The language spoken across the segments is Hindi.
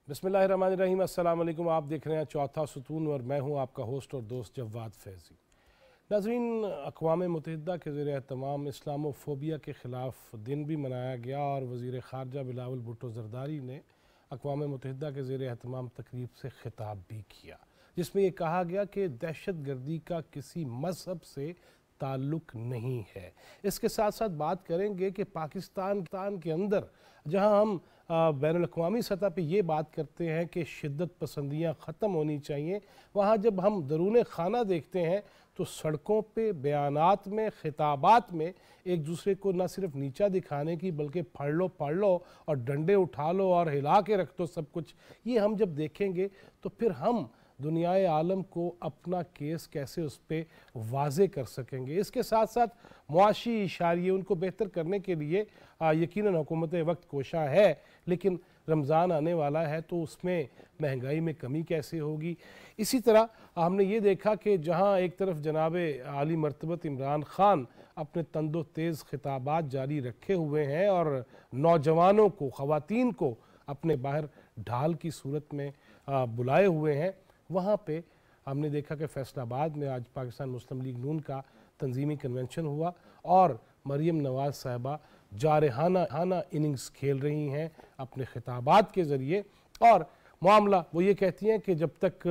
बिस्मिल्लाहिर्रहमानिर्रहीम। अस्सलाम वालेकुम। आप देख रहे हैं चौथा सुतून और मैं हूं आपका होस्ट और दोस्त जवाद फैज़ी। नाज़रीन, अक़वाम मुत्तहिदा के ज़ेर एहतमाम इस्लामोफोबिया के ख़िलाफ़ दिन भी मनाया गया और वज़ीर ख़ारजा बिलावल भुट्टो ज़रदारी ने अक़वाम मुत्तहिदा के ज़ेर एहतमाम तकरीब से ख़िताब भी किया, जिसमें ये कहा गया कि दहशत गर्दी का किसी मज़हब से ताल्लुक़ नहीं है। इसके साथ साथ बात करेंगे कि पाकिस्तान के अंदर जहां हम बैनुल-अक़वामी सतह पे ये बात करते हैं कि शिद्दत पसंदियाँ ख़त्म होनी चाहिए, वहाँ जब हम दरूने खाना देखते हैं तो सड़कों पे बयानात में, ख़िताबात में एक दूसरे को न सिर्फ नीचा दिखाने की बल्कि फाड़ लो और डंडे उठा लो और हिला के रख दो सब कुछ, ये हम जब देखेंगे तो फिर हम दुनियाए आलम को अपना केस कैसे उस पर वाज़े कर सकेंगे। इसके साथ साथ मुआशी इशारे उनको बेहतर करने के लिए यकीनन हुकूमत वक्त कोशा है, लेकिन रमज़ान आने वाला है तो उसमें महंगाई में कमी कैसे होगी। इसी तरह हमने ये देखा कि जहाँ एक तरफ जनाब आली मरतबत इमरान ख़ान अपने तंदो तेज़ ख़िताबात जारी रखे हुए हैं और नौजवानों को, ख़वातीन को अपने बाहर ढाल की सूरत में बुलाए हुए हैं, वहाँ पे हमने देखा कि फैसलाबाद में आज पाकिस्तान मुस्लिम लीग नून का तंजीमी कन्वेंशन हुआ और मरीम नवाज़ साहिबा जारहाना इनिंग्स खेल रही हैं अपने ख़िताबात के ज़रिए। और मामला वो ये कहती हैं कि जब तक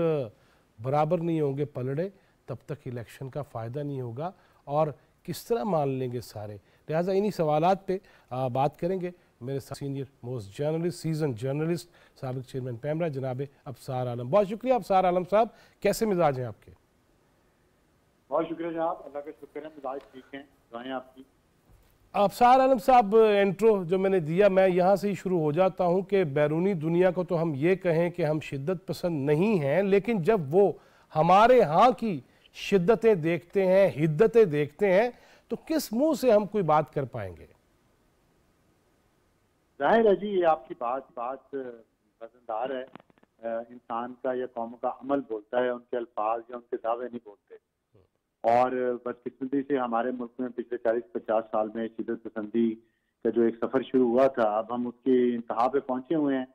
बराबर नहीं होंगे पलड़े तब तक इलेक्शन का फ़ायदा नहीं होगा और किस तरह मान लेंगे सारे। लिहाजा इन्हीं सवालात पे बात करेंगे मेरे senior most journalist, seasoned journalist, साबिक़ चेयरमैन पैमरा जनाब अफसार आलम। बहुत शुक्रिया अफसार आलम साहब, कैसे मिजाज हैं आपके? बहुत शुक्रिया जनाब, अल्लाह का शुक्र है, मिजाज ठीक हैं, दुआएं आपकी। अफसार आलम साहब, इंट्रो जो मैंने दिया मैं यहाँ से ही शुरू हो जाता हूँ कि बैरूनी दुनिया को तो हम ये कहें कि हम शिद्दत पसंद नहीं हैं, लेकिन जब वो हमारे यहाँ की शिद्दतें देखते हैं, हिद्दतें देखते हैं, तो किस मुँह से हम कोई बात कर पाएंगे? जाहिर है जी, ये आपकी बात वजनदार है। इंसान का या कौमों का अमल बोलता है, उनके अल्फाज या उनके दावे नहीं बोलते। और बदकिस्मती से हमारे मुल्क में पिछले 40-50 साल में शिद्दत पसंदी का जो एक सफ़र शुरू हुआ था, अब हम उसके इंतहा पे पहुंचे हुए हैं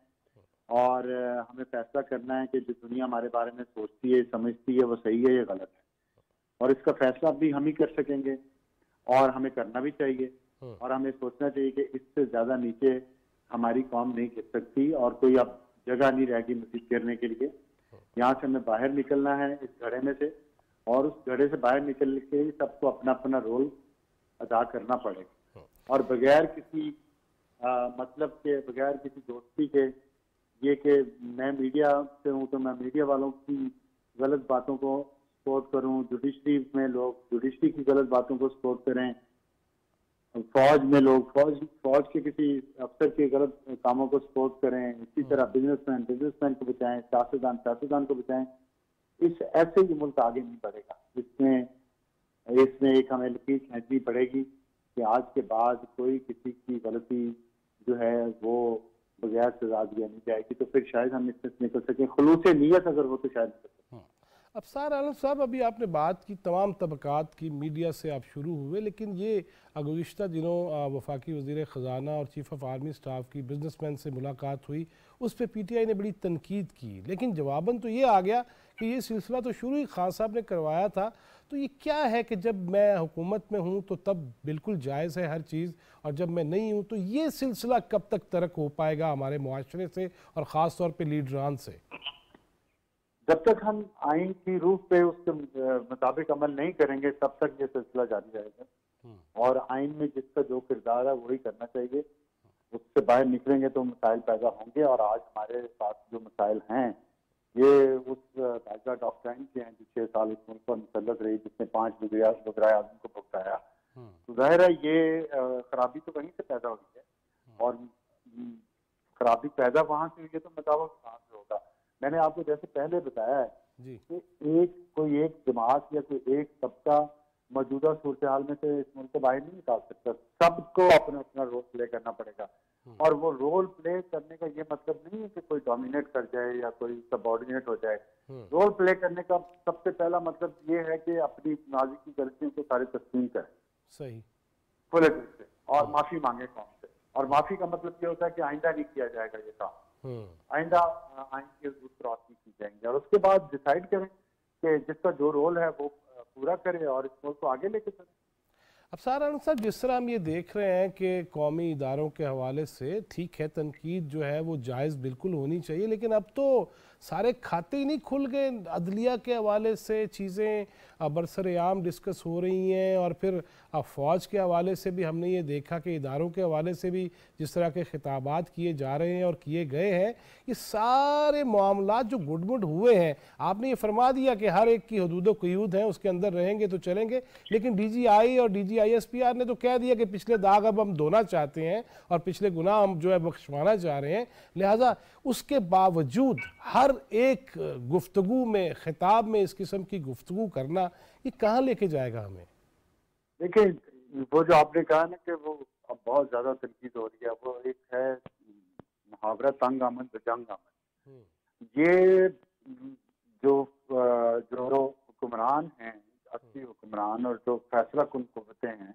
और हमें फैसला करना है कि जो दुनिया हमारे बारे में सोचती है, समझती है, वो सही है या गलत है। और इसका फैसला भी हम ही कर सकेंगे और हमें करना भी चाहिए और हमें सोचना चाहिए कि इससे ज़्यादा नीचे हमारी कौम नहीं गिर सकती और कोई अब जगह नहीं रहेगी मज़ीद गिरने के लिए। यहाँ से हमें बाहर निकलना है इस घड़े में से और उस घड़े से बाहर निकल के सबको अपना अपना रोल अदा करना पड़ेगा और बगैर किसी मतलब के, बगैर किसी दोस्ती के, ये कि मैं मीडिया से हूँ तो मैं मीडिया वालों की गलत बातों को सपोर्ट करूँ, जुडिशरी में लोग जुडिशरी की गलत बातों को सपोर्ट करें, फौज में लोग फौज के किसी अफसर के गलत कामों को सपोर्ट करें, इसी तरह बिजनेसमैन को बचाएं, सियासतदान को बचाएं। इस ऐसे ही मुल्क आगे नहीं बढ़ेगा। इसमें एक हमें लकीर खींचनी पड़ेगी कि आज के बाद कोई किसी की गलती जो है वो बगैर सजा दिया नहीं जाएगी, तो फिर शायद हम इससे निकल सकें। खुलूस नियत अगर हो तो शायद निकल सकें। अफसार आलम साहब, अभी आपने बात की तमाम तबकात की, मीडिया से आप शुरू हुए, लेकिन ये गुज़िश्ता दिनों वफाकी वज़ीर ख़जाना और चीफ़ ऑफ आर्मी स्टाफ की बिजनेसमैन से मुलाकात हुई, उस पर PTI ने बड़ी तनकीद की, लेकिन जवाबन तो ये आ गया कि ये सिलसिला तो शुरू ही खान साहब ने करवाया था। तो ये क्या है कि जब मैं हुकूमत में हूँ तो तब बिल्कुल जायज़ है हर चीज़, और जब मैं नहीं हूँ तो ये सिलसिला कब तक तरक हो पाएगा हमारे मुआशरे से और ख़ास तौर पर लीडरान से? जब तक हम आइन की रूह पे उसके मुताबिक अमल नहीं करेंगे तब तक ये सिलसिला जारी रहेगा और आइन में जिसका जो किरदार है वही करना चाहिए। उससे बाहर निकलेंगे तो मसाइल पैदा होंगे और आज हमारे पास जो मसाइल हैं ये उस ताजा डॉक्ट्राइन के हैं जो 6 साल उस मुल्क पर मुसल्लत रही, जिसने 5 वज़ीर आज़म को भुगताया। तो जाहिर है ये खराबी तो वहीं से पैदा हुई है और खराबी पैदा वहां से हुई है तो मतावा कहाँ से होगा। मैंने आपको जैसे पहले बताया है कि कोई एक जमात या कोई एक तबका मौजूदा सूरत हाल में से इस मुल्क को बाहर नहीं निकाल सकता। सबको अपना अपना रोल प्ले करना पड़ेगा और वो रोल प्ले करने का ये मतलब नहीं है कि कोई डोमिनेट कर जाए या कोई सबऑर्डिनेट हो जाए। रोल प्ले करने का सबसे पहला मतलब ये है कि अपनी माजी की गलतियों को सारे तस्लीम करें, सही खुले दिल से, और माफी मांगे कौम से। और माफी का मतलब ये होता है कि आइंदा नहीं किया जाएगा ये काम। आइंदा आइन के हदूद क्रॉस नहीं की जाएंगे, और उसके बाद डिसाइड करें कि जिसका जो रोल है वो पूरा करे और इस मुल्क को आगे लेके चले। अब सारा साहब, जिस तरह हम ये देख रहे हैं कि कौमी इदारों के हवाले से ठीक है, तनकीद जो है वो जायज़ बिल्कुल होनी चाहिए, लेकिन अब तो सारे खाते ही नहीं खुल गए। अदलिया के हवाले से चीज़ें बरसरेआम डिस्कस हो रही हैं, और फिर फ़ौज के हवाले से भी हमने ये देखा कि इदारों के हवाले से भी जिस तरह के खिताबात किए जा रहे हैं और किए गए हैं, ये सारे मामलात जो गुडमुड हुए हैं, आपने ये फरमा दिया कि हर एक की हदूद क़यूद हैं, उसके अंदर रहेंगे तो चलेंगे, लेकिन DGI और DGISPR ने तो कह दिया कि पिछले दाग अब हम धोना चाहते हैं और पिछले गुनाह हम जो है बख्शवाना चाह रहे हैं। लिहाजा उसके बावजूद हर एक गुफ्तगू में, खिताब में इस किस्म की गुफ्तगू करना, ये कहाँ लेके जाएगा हमें? देखिए, वो जो आपने कहा ना कि वो अब बहुत ज्यादा तनकीद हो रही है, वो एक है मुहावरा तंग आमद जंग आमद। ये जो जो हुक्मरान हैं, असली हुक्मरान और जो फैसला कुन कुव्वतें हैं,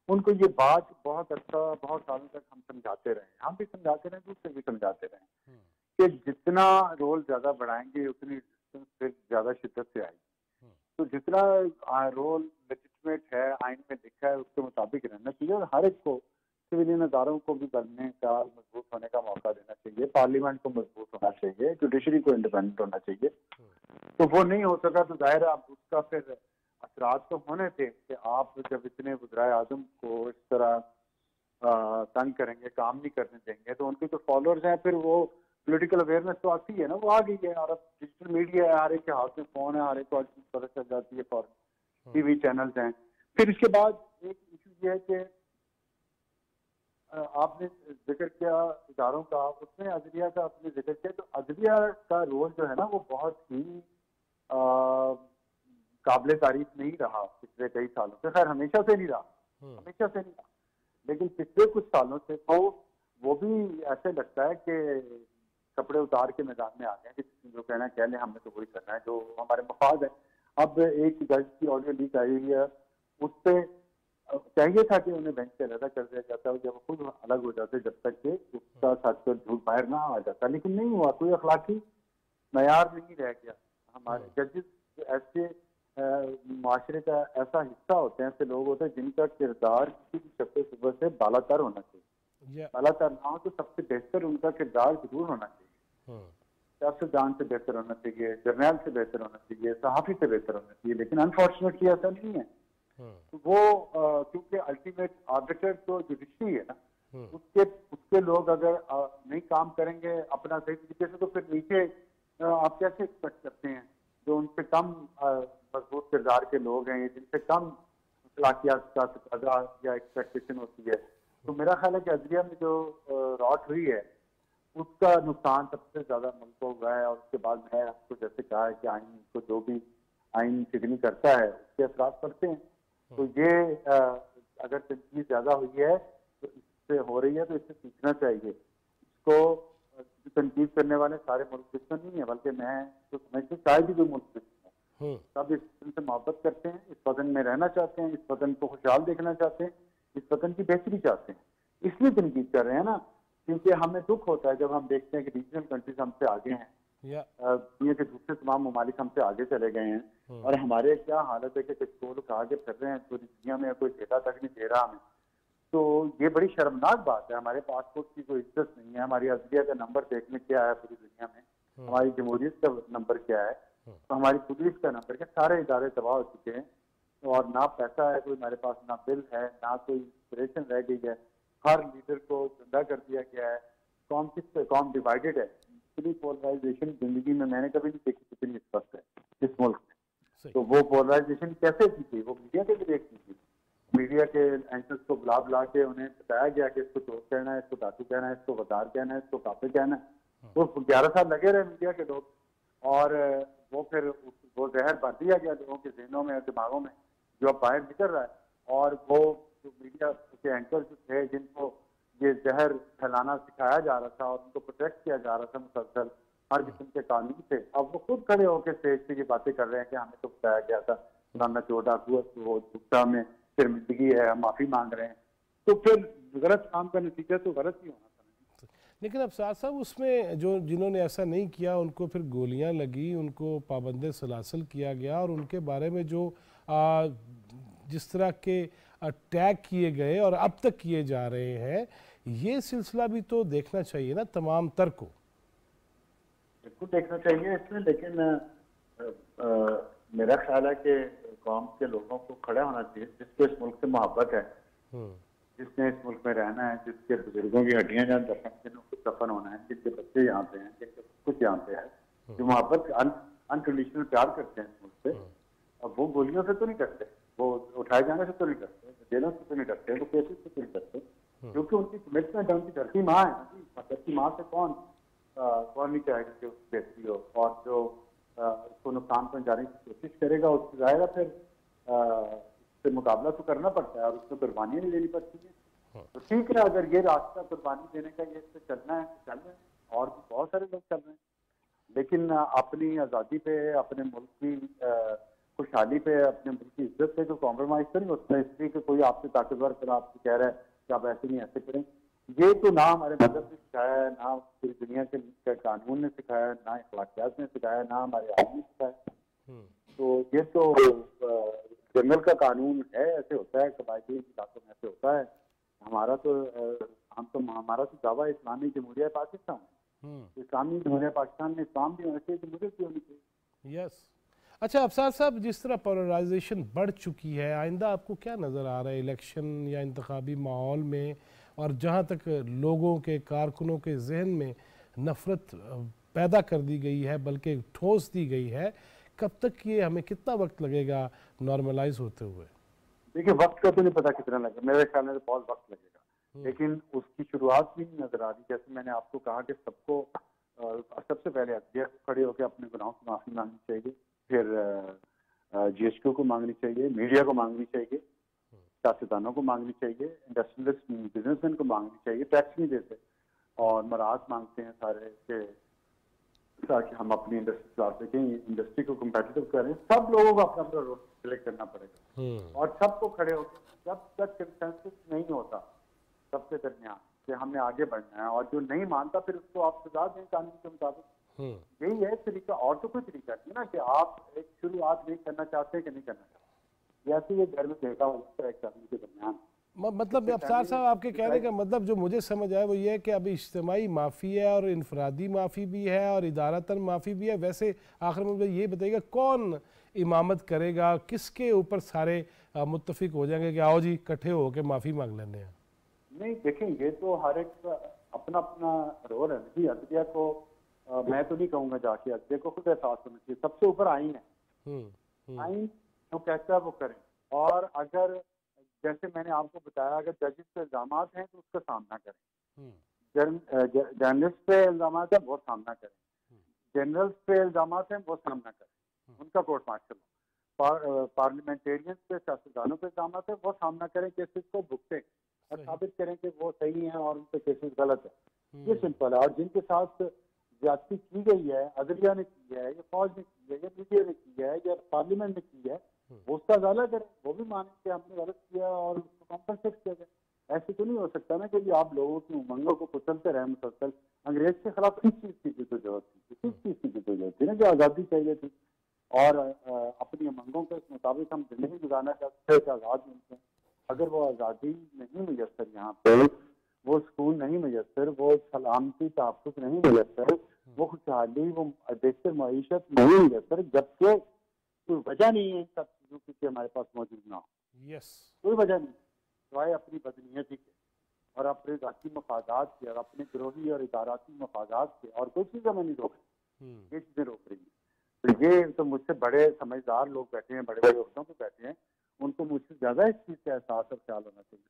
उनको ये बात बहुत सालों तक हम समझाते रहे, हम भी समझाते रहे, दूसरे भी समझाते रहे कि जितना रोल ज्यादा बढ़ाएंगे उतनी रेजिस्टेंस फिर ज्यादा शिद्दत से आएगी। तो जितना रोल लेजिटिमेट है, आइन में लिखा है, उसके मुताबिक रहना चाहिए, और हर एक को, सिविलियन अदारों को भी बनने का, मजबूत होने का मौका देना चाहिए, पार्लियामेंट को मजबूत होना चाहिए, जुडिशरी को इंडिपेंडेंट होना चाहिए। तो वो नहीं हो सका तो जाहिर है अब उसका फिर असरात तो होने थे कि आप जब इतने वज़राए आज़म को इस तरह तंग करेंगे, काम नहीं करने देंगे, तो उनके जो फॉलोअर्स हैं फिर वो पॉलिटिकल अवेयरनेस तो आती है ना, वो आ गई है। और अब डिजिटल मीडिया है, हर एक के हाथ में फोन है, हर एक को पता चल जाती है, फॉरन TV चैनल्स हैं। फिर इसके बाद एक इशू ये है कि आपने जिक्र किया इदारों का, उसमें अदलिया का आपने जिक्र किया, तो अदलिया का रोल जो है ना वो बहुत ही काबिल तारीफ नहीं रहा पिछले कई सालों से। खैर हमेशा से नहीं रहा, हमेशा से नहीं रहा, लेकिन पिछले कुछ सालों से तो वो भी ऐसे लगता है कि कपड़े उतार के मैदान में आ गए हैं, जो कहना कह लें, हमने तो वही करना है जो हमारे मफाद है। अब एक जज की ऑडियो लीक आई हुई है, उससे चाहिए था कि उन्हें बेंच से अलग कर दिया जाता है, जब वो खुद अलग हो जाते जब तक कि उसका सच और झूठ बाहर ना आ जाता, लेकिन नहीं हुआ। कोई अखलाकी मयार नहीं रह गया। हमारे जजेस ऐसे माशरे का ऐसा हिस्सा होते हैं, ऐसे लोग होते हैं जिनका किरदार किसी भी शक्ल सुबह से बालातर होना चाहिए। बालातर ना हो तो सबसे बेहतर उनका किरदार जरूर होना चाहिए। सियासतदान से बेहतर होना चाहिए, जर्नैल से बेहतर होना चाहिए, सहाफी से बेहतर होना चाहिए, लेकिन अनफॉर्चुनेटली ऐसा नहीं है। तो वो क्योंकि अल्टीमेट आर्बिटर तो जुडिशरी है ना, उसके लोग अगर नहीं काम करेंगे अपना सही तरीके से, तो फिर नीचे आप कैसे एक्सपेक्ट करते हैं जो उनसे कम मजबूत किरदार के लोग हैं, जिनसे कम अखलाकियात का तकाजा या एक्सपेक्टेशन होती है। तो मेरा ख्याल है कि अदलिया में जो रॉट हुई है उसका नुकसान सबसे ज्यादा मुल्क को हुआ है। और उसके बाद मैं आपको जैसे कहा है कि आइन को जो भी आइन सिग्नी करता है उसके असरात पड़ते हैं। तो ये अगर तनकीद ज्यादा हुई है तो इससे हो रही है, तो इससे सीखना चाहिए। इसको तनकीद करने वाले सारे मुल्क दुश्मन नहीं है, बल्कि मैं तो समझती शायद ही कोई मुल्क दुश्मन है। सब इस वतन से मोहब्बत करते हैं, इस वतन में रहना चाहते हैं, इस वतन को खुशहाल देखना चाहते हैं, इस वतन की बेहतरी चाहते हैं, इसलिए तनकीद कर रहे हैं ना। क्योंकि हमें दुख होता है जब हम देखते हैं कि रीजनल कंट्रीज हमसे आगे हैं, दुनिया के दूसरे तमाम ममालिक हमसे आगे चले गए हैं, और हमारे क्या हालत है कि पेट्रोल उठा के फिर रहे हैं पूरी दुनिया में, कोई देता तक नहीं दे रहा हमें। तो ये बड़ी शर्मनाक बात है। हमारे पासपोर्ट की कोई इज्जत नहीं है, हमारी अदलिया का नंबर देखने क्या है पूरी दुनिया में, हमारी जमहूरियत का नंबर क्या है, तो हमारी पुलिस का नंबर क्या, सारे इदारे तबाह हो चुके हैं। और ना पैसा है कोई हमारे पास, ना बिल है, ना कोई इंस्पिरेशन रह गई है। हर लीडर को गंदा कर दिया गया है, कौम किस कौम डिवाइडेड है। इतनी पोलराइजेशन जिंदगी में मैंने कभी नहीं देखी कितनी स्पष्ट है इस मुल्क में। तो वो पोलराइजेशन कैसे की थी, वो मीडिया के लिए देखी थी। मीडिया के एंकर्स को बुला बुला के उन्हें बताया गया कि इसको चोर कहना है, इसको डाकू कहना है, इसको गद्दार कहना है, इसको काफिर कहना है। वो 11 साल लगे रहे मीडिया के लोग, और वो फिर वो जहर भर दिया गया लोगों के जहनों में और दिमागों में, जो अब बाहर निकल रहा है। और वो जो मीडिया के एंकर जो थे जिनको ये जहर फैलाना सिखाया जा रहा था और उनको प्रोटेक्ट किया जा रहा था मुसलसल हर किस्म के कानून से, अब वो खुद खड़े होकर स्टेज पे ये बातें कर रहे हैं कि हमें तो बताया गया था, फलाना चोर डाकू वो झूठा में शर्मिंदगी है, हम माफी मांग रहे हैं। तो फिर गलत काम का नतीजा तो गलत ही होना था। लेकिन अब साथ साहब उसमें जो जिन्होंने ऐसा नहीं किया उनको फिर गोलियां लगी, उनको पाबंद सलासल किया गया और उनके बारे में जो जिस तरह के अटैक किए गए और अब तक किए जा रहे हैं, ये सिलसिला भी तो देखना चाहिए ना तमाम तर को। बिल्कुल देखना चाहिए इसमें, लेकिन मेरा ख्याल है कि कौम के लोगों को खड़ा होना चाहिए, जिसको इस मुल्क से मोहब्बत है, जिसने इस मुल्क में रहना है, जिसके बुजुर्गों की हड्डियां जहाँ दफन होना है, जिसके बच्चे यहाँ पे हैं, जिसके कुछ यहाँ पे है, जो मोहब्बत अनकंडीशनल प्यार करते हैं इस मुल्क से, अब वो गोलियों से तो नहीं करते, वो उठाए जाने से तो नहीं करते, जेलों से तो नहीं करते, वो केसेस से तो नहीं करते, क्योंकि उनकी कमिटमेंट है, उनकी धरती माँ है। धरती माँ से कौन नहीं चाहेगा कि उसकी बेहतरी हो, और जो उसको नुकसान पहुंचाने की कोशिश करेगा उससे जाएगा, फिर उससे मुकाबला तो करना पड़ता है और उसमें कुर्बानियाँ नहीं देनी पड़ती है। तो ठीक है, अगर ये रास्ता कुर्बानी देने का ये इससे चलना है तो चल रहे हैं, और भी बहुत सारे लोग चल रहे हैं, लेकिन अपनी आज़ादी पे, अपने मुल्क की खुशहाली पे, अपने मुल्क की इज्जत पे तो कॉम्प्रोमाइज़ तो नहीं होता है, इसलिए कि कोई आपसे ताकतवर फिर आपसे कह रहा है कि आप ऐसे नहीं ऐसे करें। ये तो ना हमारे मदद ने सिखाया है, ना पूरी दुनिया के कानून ने सिखाया, ना अखलाकियात ने सिखाया, ना हमारे आदमी ने सिखाया। तो ये तो जंगल का कानून है, ऐसे होता है, कबायली इलाकों में ऐसे होता है। हमारा तो हमारा तो दावा इस्लामी जमहूरिया पाकिस्तान, इस्लामी जमहूरिया पाकिस्तान में इस्लाम भी होना चाहिए, जमहूरियत भी होनी चाहिए। यस। अच्छा अफसार साहब, जिस तरह पोलराइजेशन बढ़ चुकी है, आइंदा आपको क्या नज़र आ रहा है इलेक्शन या इंतखाबी माहौल में, और जहाँ तक लोगों के कारकुनों के जहन में नफ़रत पैदा कर दी गई है, बल्कि ठोस दी गई है, कब तक ये, हमें कितना वक्त लगेगा नॉर्मलाइज होते हुए? देखिए, वक्त का तो नहीं पता कितना लगेगा, मेरे ख्याल में तो बहुत वक्त लगेगा, लेकिन उसकी शुरुआत भी नहीं नजर आ रही। जैसे मैंने आपको कहा कि सबको सबसे पहले अध्यक्ष खड़े होकर अपने गुनाहों की माफी मांगनी चाहिए, फिर GSQ को मांगनी चाहिए, मीडिया को मांगनी चाहिए, सियासतदानों को मांगनी चाहिए, इंडस्ट्रियलिस्ट बिजनेसमैन को मांगनी चाहिए, टैक्स नहीं देते और मराहत मांगते हैं सारे के, ताकि हम अपनी इंडस्ट्री चला सकें, इंडस्ट्री को कम्पेटिटिव करें। सब लोगों को अपना अपना रोल सिलेक्ट करना पड़ेगा और सबको खड़े होकर, जब तक कंसेंसस नहीं होता सबके दरमियान कि हमें आगे बढ़ना है, और जो नहीं मानता फिर उसको आप सजा दें कानून के मुताबिक। यही है तरीका, और तो कोई तरीका नहीं ना कि आप एक शुरुआत नहीं करना चाहते कि नहीं करना चाहते, जैसे ये घर में देखा होता है कानून के दरमियान। मतलब अफसार साहब, आपके कहने का मतलब जो मुझे समझ आया वो ये है कि अभी इज्तिमाई माफ़ी है और इनफरादी माफ़ी भी है और इदारतन माफ़ी भी है। वैसे आखिर में मुझे ये बताइएगा कौन इमामत करेगा, किसके ऊपर सारे मुत्तफिक हो जाएंगे कि आओ जी इकट्ठे होकर माफ़ी मांग लेने हैं? नहीं देखें, ये तो हर एक अपना अपना रोल है जी। अदलिया को मैं तो नहीं कहूँगा जाके, अदलिया को खुद एहसास होना चाहिए, सबसे ऊपर आइन है, आइन जो कहता है वो करें। और अगर जैसे मैंने आपको बताया, अगर जजेस पे इल्जाम हैं तो उसका सामना करें, जर्नलिस्ट पे इल्जाम है वो सामना करें, जनरल्स पे इल्जाम हैं वो सामना करें, उनका कोर्ट मार्शल हो, पार्लियामेंटेरियंस पे, सियासतदानों पे इल्जाम है वो सामना करें, केसेस को भुगतें और साबित करें कि वो सही है और उन पे केसेस गलत है। ये सिंपल है। और जिनके साथ ज्यादती की गई है, अदलिया ने की है, या फौज ने की है, या मीडिया ने की है, या पार्लियामेंट ने की है, वो उसका अदालत करें, वो भी माने कि हमने गलत किया और उसको कॉम्पनसेट किया जाए। ऐसे तो नहीं हो सकता ना कि आप लोगों की उमंगों को कुचलते रहे मुसलसल। अंग्रेज के खिलाफ किस चीज की तो जरूरत थी, किस चीज की तो जरूरत थी ना, जो आज़ादी चाहिए थी, और अपनी उमंगों के मुताबिक हम जिंदगी गुजारना चाहते थे, आज़ाद मिलते हैं। अगर वो आज़ादी नहीं मुयसर, यहाँ पे वो सुकून नहीं मुयसर, वो सलामती तहफ़्फ़ुज़ नहीं मुयसर, वो खुशहाली, वो बेहतर मईशत नहीं मुयसर, जबकि कोई वजह नहीं है इन सब चीज़ों की हमारे पास मौजूद ना हो। कोई वजह नहीं, सिवाय अपनी बदनीयती के और अपने ज़ाती मफादात के और अपने गिरोही और इदाराती मफादात के, और कोई चीज़ हमें नहीं रोक रही, ये चीज़ें रोक रही हैं। तो ये तो मुझसे बड़े समझदार लोग बैठे हैं, बड़े बड़े अफसरों को बैठे हैं, उनको मुझसे ज़्यादा इस चीज़ का एहसास और ख्याल होना चाहिए।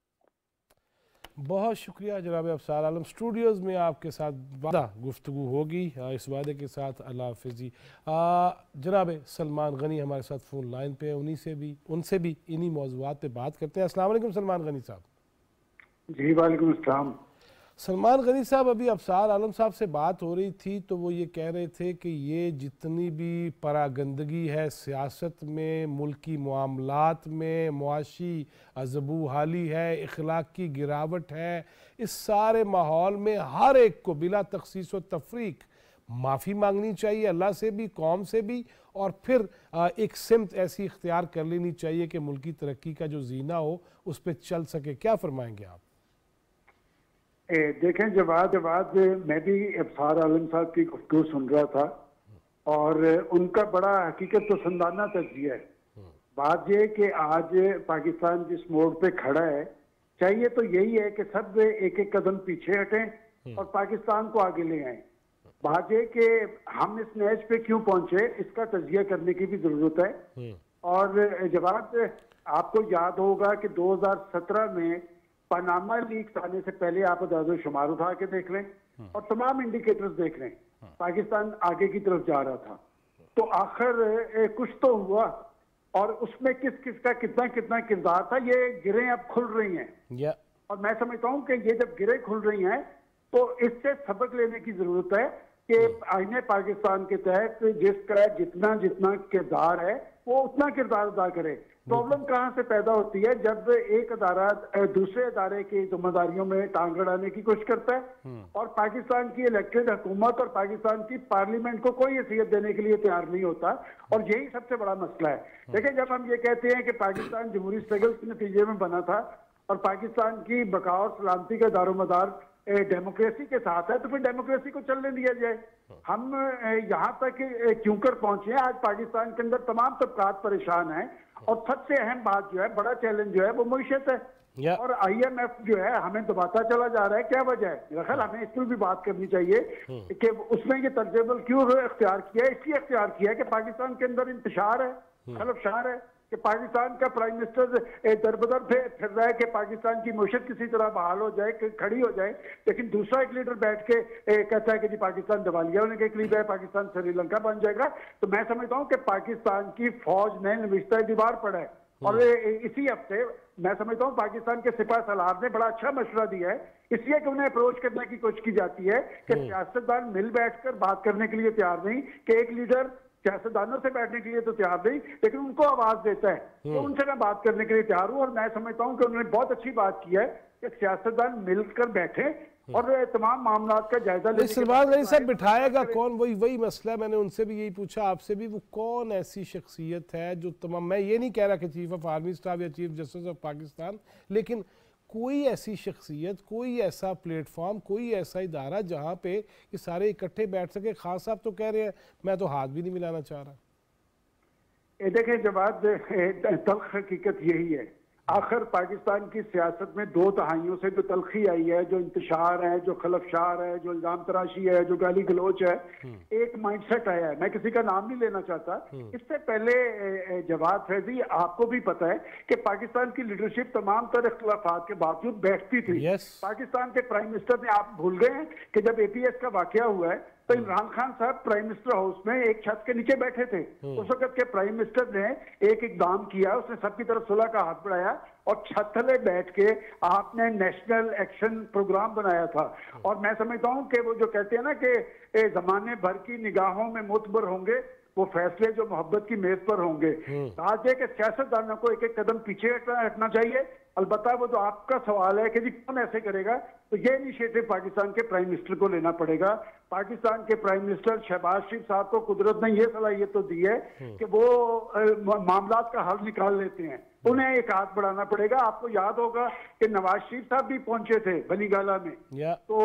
बहुत शुक्रिया जनाब अफसार आलम। स्टूडियोज़ में आपके साथ वादा गुफ्तगू होगी, इस वादे के साथ अल्लाह हाफ़िज़ जी। जनाब सलमान गनी हमारे साथ फ़ोन लाइन पे है, उनसे भी इन्हीं मौज़ूआत पे बात करते हैं। अस्सलाम वालेकुम सलमान गनी साहब। जी वालेकुम अस्सलाम। सलमान गनी साहब, अभी अफसार आलम साहब से बात हो रही थी तो वो ये कह रहे थे कि ये जितनी भी परागंदगी है सियासत में, मुल्की मामलात में, मुआशी अजबू हाली है, इखलाक की गिरावट है, इस सारे माहौल में हर एक को बिला तखसीस व तफरीक माफ़ी मांगनी चाहिए अल्लाह से भी, कौम से भी, और फिर एक सिमत ऐसी इख्तियार कर लेनी चाहिए कि मुल्की तरक्की का जो जीना हो उस पर चल सके। क्या फरमाएंगे आप? देखें, जवाद मैं भी अफसार आलम साहब की गुफ्तगू सुन रहा था और उनका बड़ा हकीकत पसंदाना तजिया है। बात यह कि आज पाकिस्तान जिस मोड़ पे खड़ा है, चाहिए तो यही है कि सब एक एक कदम पीछे हटें और पाकिस्तान को आगे ले आए। बात यह कि हम इस मैच पे क्यों पहुंचे, इसका तजिया करने की भी जरूरत है। और जवाब, आपको याद होगा कि 2017 में पनामा लीक्स आने से पहले आप अदाद शुमार उठा के देख लें और तमाम इंडिकेटर्स देख लें, पाकिस्तान आगे की तरफ जा रहा था। तो आखिर कुछ तो हुआ और उसमें किस किस का कितना कितना किरदार था, ये गिरें अब खुल रही हैं। और मैं समझता हूं कि ये जब गिरें खुल रही हैं तो इससे सबक लेने की जरूरत है कि आईने पाकिस्तान के तहत जिसका जितना जितना किरदार है वो उतना किरदार अदा करे। प्रॉब्लम कहाँ से पैदा होती है? जब एक अदारा दूसरे अदारे की जिम्मेदारियों में टांग अड़ाने की कोशिश करता है और पाकिस्तान की इलेक्टेड हुकूमत और पाकिस्तान की पार्लियामेंट को कोई हैसियत देने के लिए तैयार नहीं होता, और यही सबसे बड़ा मसला है। देखिए, जब हम ये कहते हैं कि पाकिस्तान जमहूरी स्ट्रगल के नतीजे में बना था और पाकिस्तान की बका और सलामती का दारोमदार डेमोक्रेसी के साथ है, तो फिर डेमोक्रेसी को चलने दिया जाए। हम यहाँ तक क्यों कर पहुंचे हैं? आज पाकिस्तान के अंदर तमाम तबकात परेशान हैं और सबसे अहम बात जो है, बड़ा चैलेंज जो है वो मईशत है। और IMF जो है हमें दबाता चला जा रहा है। क्या वजह है? मेरा ख्याल हमें इस पर भी बात करनी चाहिए कि उसने ये तर्जबल क्यों इख्तियार किया है। इसलिए इख्तियार किया है कि पाकिस्तान के अंदर इंतशार है, खलफशार है कि पाकिस्तान का प्राइम मिनिस्टर दरबदर फिर रहा है कि पाकिस्तान की मईशत किसी तरह बहाल हो जाए, खड़ी हो जाए, लेकिन दूसरा एक लीडर बैठ के कहता है कि जी पाकिस्तान दिवालिया होने के करीब है, पाकिस्तान श्रीलंका बन जाएगा। तो मैं समझता हूँ कि पाकिस्तान की फौज ने नविश्ता दीवार पड़ा है। और इसी हफ्ते मैं समझता हूँ पाकिस्तान के सिपा सलार ने बड़ा अच्छा मशवरा दिया है, इसलिए कि उन्हें अप्रोच करने की कोशिश की जाती है कि सियासतदान मिल बैठकर बात करने के लिए तैयार नहीं, कि एक लीडर सियासतदानों से बैठने के लिए तो तैयार नहीं, लेकिन उनको आवाज देता है तो उनसे मैं बात करने के लिए तैयार हूं। और मैं समझता हूं कि उन्होंने बहुत अच्छी बात की है कि सियासतदान मिलकर बैठे और तमाम मामला का जायजा ले। सलमान गनी साहब, बिठाएगा कौन? वही मसला, मैंने उनसे भी यही पूछा, आपसे भी, वो कौन ऐसी शख्सियत है जो तमाम, मैं ये नहीं कह रहा कि चीफ ऑफ आर्मी स्टाफ या चीफ जस्टिस ऑफ पाकिस्तान, लेकिन कोई ऐसी शख्सियत, कोई ऐसा प्लेटफॉर्म, कोई ऐसा इदारा जहाँ पे ये सारे इकट्ठे बैठ सके। खान साहब तो कह रहे हैं मैं तो हाथ भी नहीं मिलाना चाह रहा। देखें, जवाब तल्ख हकीकत यही है, आखिर पाकिस्तान की सियासत में 2 दहाइयों से जो तलखी आई है, जो इंतशार है, जो खलफशार है, जो इल्जाम तराशी है, जो गाली गलोच है, एक माइंडसेट आया है। मैं किसी का नाम नहीं लेना चाहता। इससे पहले जवाद फैजी, आपको भी पता है कि पाकिस्तान की लीडरशिप तमाम तरह इख्तिलाफात के बावजूद बैठती थी। पाकिस्तान के प्राइम मिनिस्टर ने, आप भूल गए हैं कि जब APS का वाकया हुआ है तो इमरान खान साहब प्राइम मिनिस्टर हाउस में एक छत के नीचे बैठे थे। उस वक्त के प्राइम मिनिस्टर ने एक इकदाम किया, उसने सबकी तरफ सुलह का हाथ बढ़ाया और छत तले बैठ के आपने नेशनल एक्शन प्रोग्राम बनाया था। और मैं समझता हूं कि वो जो कहते हैं ना कि जमाने भर की निगाहों में मुतबर होंगे वो फैसले जो मोहब्बत की मेज पर होंगे। आज के सियासतदानों को एक एक कदम पीछे हटना चाहिए। अलबत्ता वो जो आपका सवाल है कि जी कौन ऐसे करेगा, तो ये इनिशिएटिव पाकिस्तान के प्राइम मिनिस्टर को लेना पड़ेगा। पाकिस्तान के प्राइम मिनिस्टर शहबाज शरीफ साहब को कुदरत ने ये सलाहियत तो दी है कि वो मामलात का हल निकाल लेते हैं, उन्हें एक हाथ बढ़ाना पड़ेगा। आपको याद होगा कि नवाज शरीफ साहब भी पहुंचे थे बनीगाला में, तो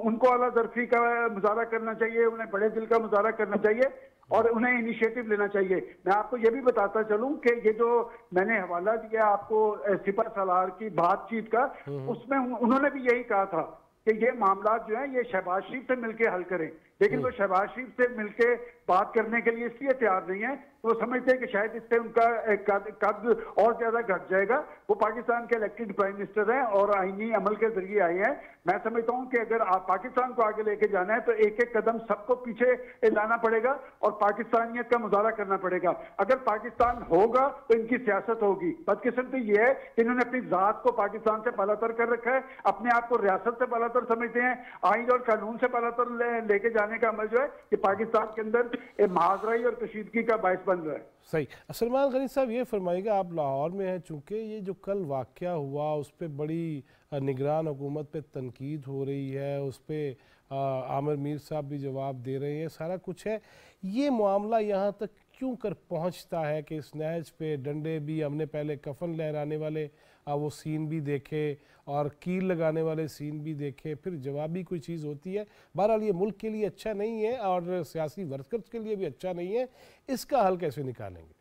उनको आला ज़र्फी का मुजाहरा करना चाहिए, उन्हें बड़े दिल का मुजाहरा करना चाहिए और उन्हें इनिशिएटिव लेना चाहिए। मैं आपको ये भी बताता चलूं कि ये जो मैंने हवाला दिया आपको सिपा सलार की बातचीत का, उसमें उन्होंने भी यही कहा था कि ये मामला जो है ये शहबाज शरीफ से मिलकर हल करें। लेकिन वो शहबाज शरीफ से मिलके बात करने के लिए इसलिए तैयार नहीं है, वो समझते हैं कि शायद इससे उनका कद और ज्यादा घट जाएगा। वो पाकिस्तान के इलेक्टेड प्राइम मिनिस्टर हैं और आईनी अमल के जरिए आए हैं। मैं समझता हूं कि अगर आप पाकिस्तान को आगे लेके जाना है तो एक एक कदम सबको पीछे लाना पड़ेगा और पाकिस्तानियत का मुजाहरा करना पड़ेगा। अगर पाकिस्तान होगा तो इनकी सियासत होगी। बदकिस्मती ये है कि इन्होंने अपनी जात को पाकिस्तान से बालातर कर रखा है, अपने आप को रियासत से बालातर समझते हैं, आइन और कानून से बालातर लेके जाने का अमल जो है कि पाकिस्तान के अंदर महाजराई और कशीदगी का बायस बन रहा है। सही। सलमान गनी साहब ये फरमाइएगा, आप लाहौर में हैं, चूँकि ये जो कल वाक़या हुआ उस पर बड़ी निगरान हुकूमत पे तनकीद हो रही है, उस पर आमिर मीर साहब भी जवाब दे रहे हैं, सारा कुछ है, ये मामला यहाँ तक क्यों कर पहुँचता है कि इस नहज पे डंडे भी, हमने पहले कफन लहराने वाले वो सीन भी देखे और कील लगाने वाले सीन भी देखे, फिर जवाबी कोई चीज़ होती है। बहरहाल ये मुल्क के लिए अच्छा नहीं है और सियासी वर्कर्स के लिए भी अच्छा नहीं है, इसका हल कैसे निकालेंगे?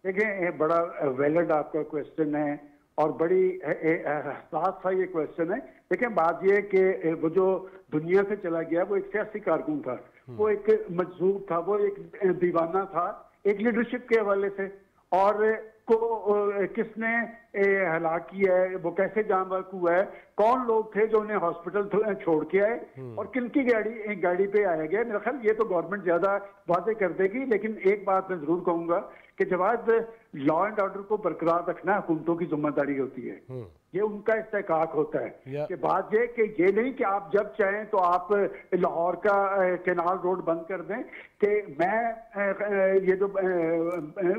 देखिए, ये बड़ा वैलिड आपका क्वेश्चन है और बड़ी हसास सा ये क्वेश्चन है। देखिए, बात ये कि वो जो दुनिया से चला गया वो एक सियासी कारकुन था, वो एक मजदूर था, वो एक दीवाना था, एक लीडरशिप के हवाले से, और को किसने हलाक किया है, वो कैसे जान बहक हुआ है, कौन लोग थे जो उन्हें हॉस्पिटल छोड़ के आए और किनकी गाड़ी पे आया गया। मेरा ख्याल ये तो गवर्नमेंट ज्यादा वादे कर देगी, लेकिन एक बात मैं जरूर कहूंगा कि जवाब लॉ एंड ऑर्डर को बरकरार रखना हुकूमतों की जिम्मेदारी होती है, ये उनका इस्तेकाक होता है। कि बात ये कि ये नहीं कि आप जब चाहें तो आप लाहौर का कैनाल रोड बंद कर दें। कि मैं ये जो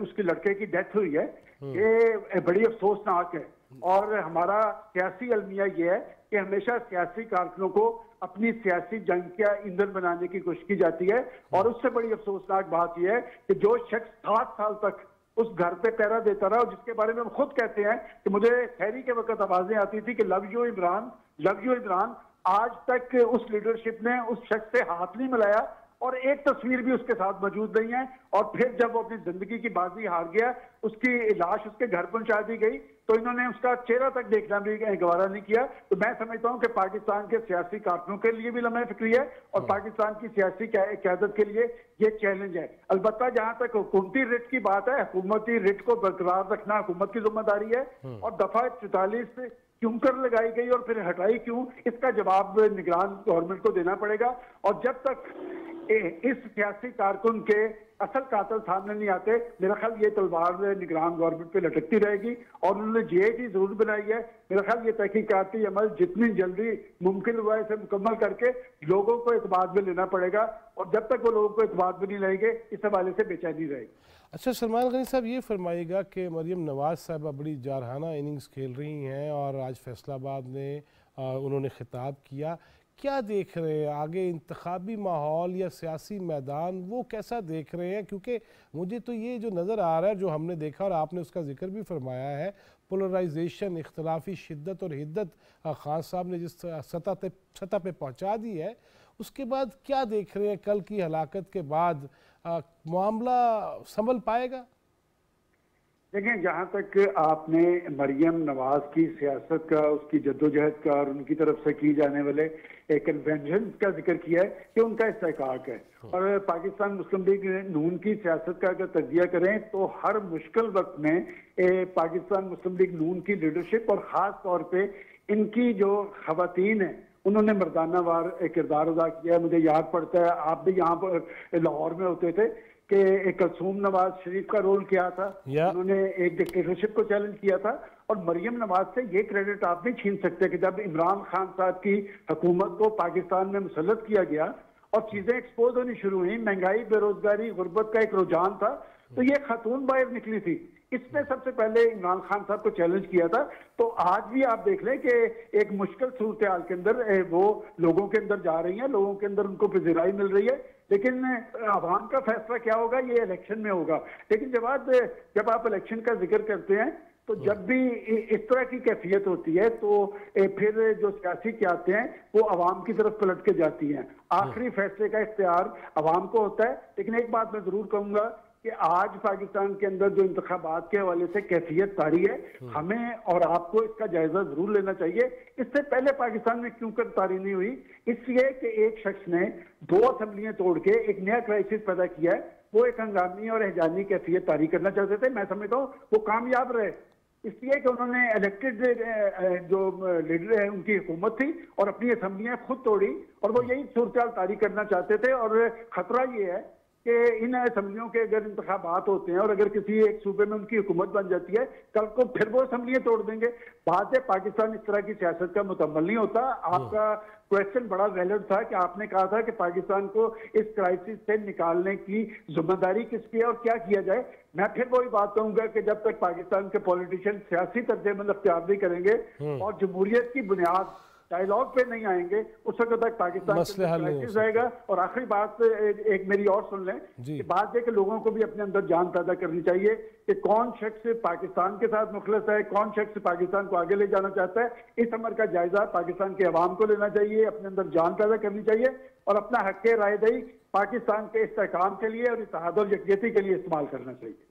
उसके लड़के की डेथ हुई है ये बड़ी अफसोसनाक है और हमारा सियासी अलमिया ये है कि हमेशा सियासी कारकुनों को अपनी सियासी जंग का ईंधन बनाने की कोशिश की जाती है। और उससे बड़ी अफसोसनाक बात यह है कि जो शख्स 60 साल तक उस घर पे पहरा देता रहा और जिसके बारे में हम खुद कहते हैं कि मुझे खैरी के वक्त आवाजें आती थी कि love you Imran, love you Imran, आज तक उस लीडरशिप ने उस शख्स से हाथ नहीं मिलाया और एक तस्वीर भी उसके साथ मौजूद नहीं है। और फिर जब वो अपनी जिंदगी की बाजी हार गया, उसकी लाश उसके घर पहुंचा दी गई तो इन्होंने उसका चेहरा तक देखना भी गवारा नहीं किया। तो मैं समझता हूं कि पाकिस्तान के सियासी कारकुनों के लिए भी लम्हे फिक्री है और पाकिस्तान की सियासी क़यादत के लिए ये चैलेंज है। अलबत्ता जहां तक हुकूमती रिट की बात है, हुकूमती रिट को बरकरार रखना हुकूमत की जिम्मेदारी है और दफा 44 क्यों कर लगाई गई और फिर हटाई क्यों, इसका जवाब निगरान गवर्नमेंट को देना पड़ेगा। और जब तक इस सियासी कारकुन के असल कातिल सामने नहीं आते, मेरा ख्याल ये तलवार निगरान गवर्नमेंट पे लटकती रहेगी। और उन्होंने जेएटी जरूर बनाई है, मेरा ख्याल ये तहकीकाती अमल जितनी जल्दी मुमकिन हुआ इसे मुकम्मल करके लोगों को एतबार में लेना पड़ेगा और जब तक वो लोगों को एतबार में नहीं लेंगे इस हवाले से बेचैनी रहेगी। अच्छा, सलमान गनी साहब ये फरमाइएगा कि मरियम नवाज साहबा बड़ी जारहाना इनिंग्स खेल रही हैं और आज फैसलाबाद में उन्होंने खिताब किया, क्या देख रहे हैं आगे इंतखाबी माहौल या सियासी मैदान, वो कैसा देख रहे हैं? क्योंकि मुझे तो ये जो नज़र आ रहा है, जो हमने देखा और आपने उसका जिक्र भी फरमाया है, पोलराइजेशन, इख्तलाफी शिद्दत और हिद्दत खान साहब ने जिस सतह पे पहुँचा दी है, उसके बाद क्या देख रहे हैं कल की हलाकत के बाद मामला संभल पाएगा? देखिए, जहाँ तक आपने मरियम नवाज की सियासत का, उसकी जद्दोजहद का और उनकी तरफ से की जाने वाले कन्वेंशन का जिक्र किया है कि उनका इस्तेकाक है और पाकिस्तान मुस्लिम लीग नून की सियासत का अगर तजिया करें तो हर मुश्किल वक्त में पाकिस्तान मुस्लिम लीग नून की लीडरशिप और ख़ास तौर पर इनकी जो खवातीन है उन्होंने मर्दाना वार किरदार अदा किया है। मुझे याद पड़ता है, आप भी यहाँ पर लाहौर में होते थे कि कलसूम नवाज शरीफ का रोल क्या था, उन्होंने एक डिक्टेटरशिप को चैलेंज किया था। और मरियम नवाज से ये क्रेडिट आप नहीं छीन सकते कि जब इमरान खान साहब की हुकूमत को पाकिस्तान में मुसल्लत किया गया और चीजें एक्सपोज होनी शुरू हुई, महंगाई, बेरोजगारी, गुर्बत का एक रुझान था, तो ये खातून बाहर निकली थी। इसने सबसे पहले इमरान खान साहब को चैलेंज किया था। तो आज भी आप देख लें कि एक मुश्किल सूरत हाल के अंदर वो लोगों के अंदर जा रही हैं, लोगों के अंदर उनको पजीराई मिल रही है, लेकिन अवाम का फैसला क्या होगा ये इलेक्शन में होगा। लेकिन जब आप इलेक्शन का जिक्र करते हैं तो जब भी इस तरह की कैफियत होती है तो फिर जो सियासी क़यादतें हैं वो अवाम की तरफ पलट के जाती हैं। आखिरी फैसले का इख्तियार अवाम को होता है। लेकिन एक बात मैं जरूर कहूंगा कि आज पाकिस्तान के अंदर जो इंतखाबात के हवाले से कैफियत तारी है, हमें और आपको इसका जायजा जरूर लेना चाहिए। इससे पहले पाकिस्तान में क्यों कर तारी नहीं हुई? इसलिए कि एक शख्स ने 2 असेंबलियां तोड़ के एक नया क्राइसिस पैदा किया है। वो एक हंगामी और एहजानी कैफियत तारी करना चाहते थे। मैं समझता हूँ वो कामयाब रहे, इसलिए कि उन्होंने इलेक्टेड जो लीडर है उनकी हुकूमत थी और अपनी असेंबलियां खुद तोड़ी, और वो यही सूरत तारी करना चाहते थे। और खतरा ये है कि इन असेंबलियों के अगर इंतखाबात होते हैं और अगर किसी एक सूबे में उनकी हुकूमत बन जाती है, कल को फिर वो असेंबलियां तोड़ देंगे। बात है, पाकिस्तान इस तरह की सियासत का मुतम्मल नहीं होता। आपका क्वेश्चन बड़ा वैलिड था कि आपने कहा था कि पाकिस्तान को इस क्राइसिस से निकालने की जिम्मेदारी किसकी है और क्या किया जाए। मैं फिर वही बात कहूंगा कि जब तक पाकिस्तान के पॉलिटिशियन सियासी तर्ज-ए-अमल अख्तियार नहीं करेंगे और जमहूरियत की बुनियाद डायलॉग पे नहीं आएंगे, उस वक्त तक पाकिस्तान क्राइसिस रहेगा। और आखिरी बात एक मेरी और सुन लें कि बात है कि लोगों को भी अपने अंदर जान पैदा करनी चाहिए कि कौन शख्स पाकिस्तान के साथ मुखलस है, कौन शख्स पाकिस्तान को आगे ले जाना चाहता है। इस अमर का जायजा पाकिस्तान के अवाम को लेना चाहिए, अपने अंदर जान पैदा करनी चाहिए और अपना हक रायदही पाकिस्तान के इस्तेहकाम के लिए और इत्तेहाद और यकजहती के लिए इस्तेमाल करना चाहिए।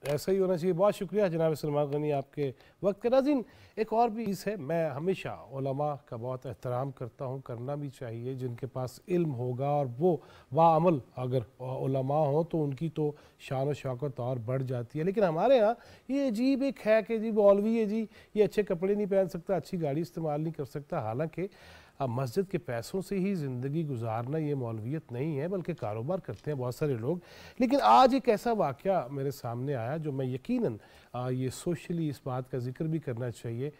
ऐसा ही होना चाहिए। बहुत शुक्रिया जनाब सलमान गनी आपके वक्त का। नाज़रीन, एक और भी चीज़ है, मैं हमेशा उलमा का बहुत एहतराम करता हूँ, करना भी चाहिए। जिनके पास इल्म होगा और वो वाअमल अगर उलमा हो तो उनकी तो शान व शौकत और बढ़ जाती है। लेकिन हमारे यहाँ ये अजीब एक है कि जी मौलवी है जी, ये अच्छे कपड़े नहीं पहन सकता, अच्छी गाड़ी इस्तेमाल नहीं कर सकता। हालांकि अब मस्जिद के पैसों से ही ज़िंदगी गुजारना ये मौलवियत नहीं है, बल्कि कारोबार करते हैं बहुत सारे लोग। लेकिन आज एक ऐसा वाक़या मेरे सामने आया जो मैं यकीनन ये सोशली इस बात का जिक्र भी करना चाहिए।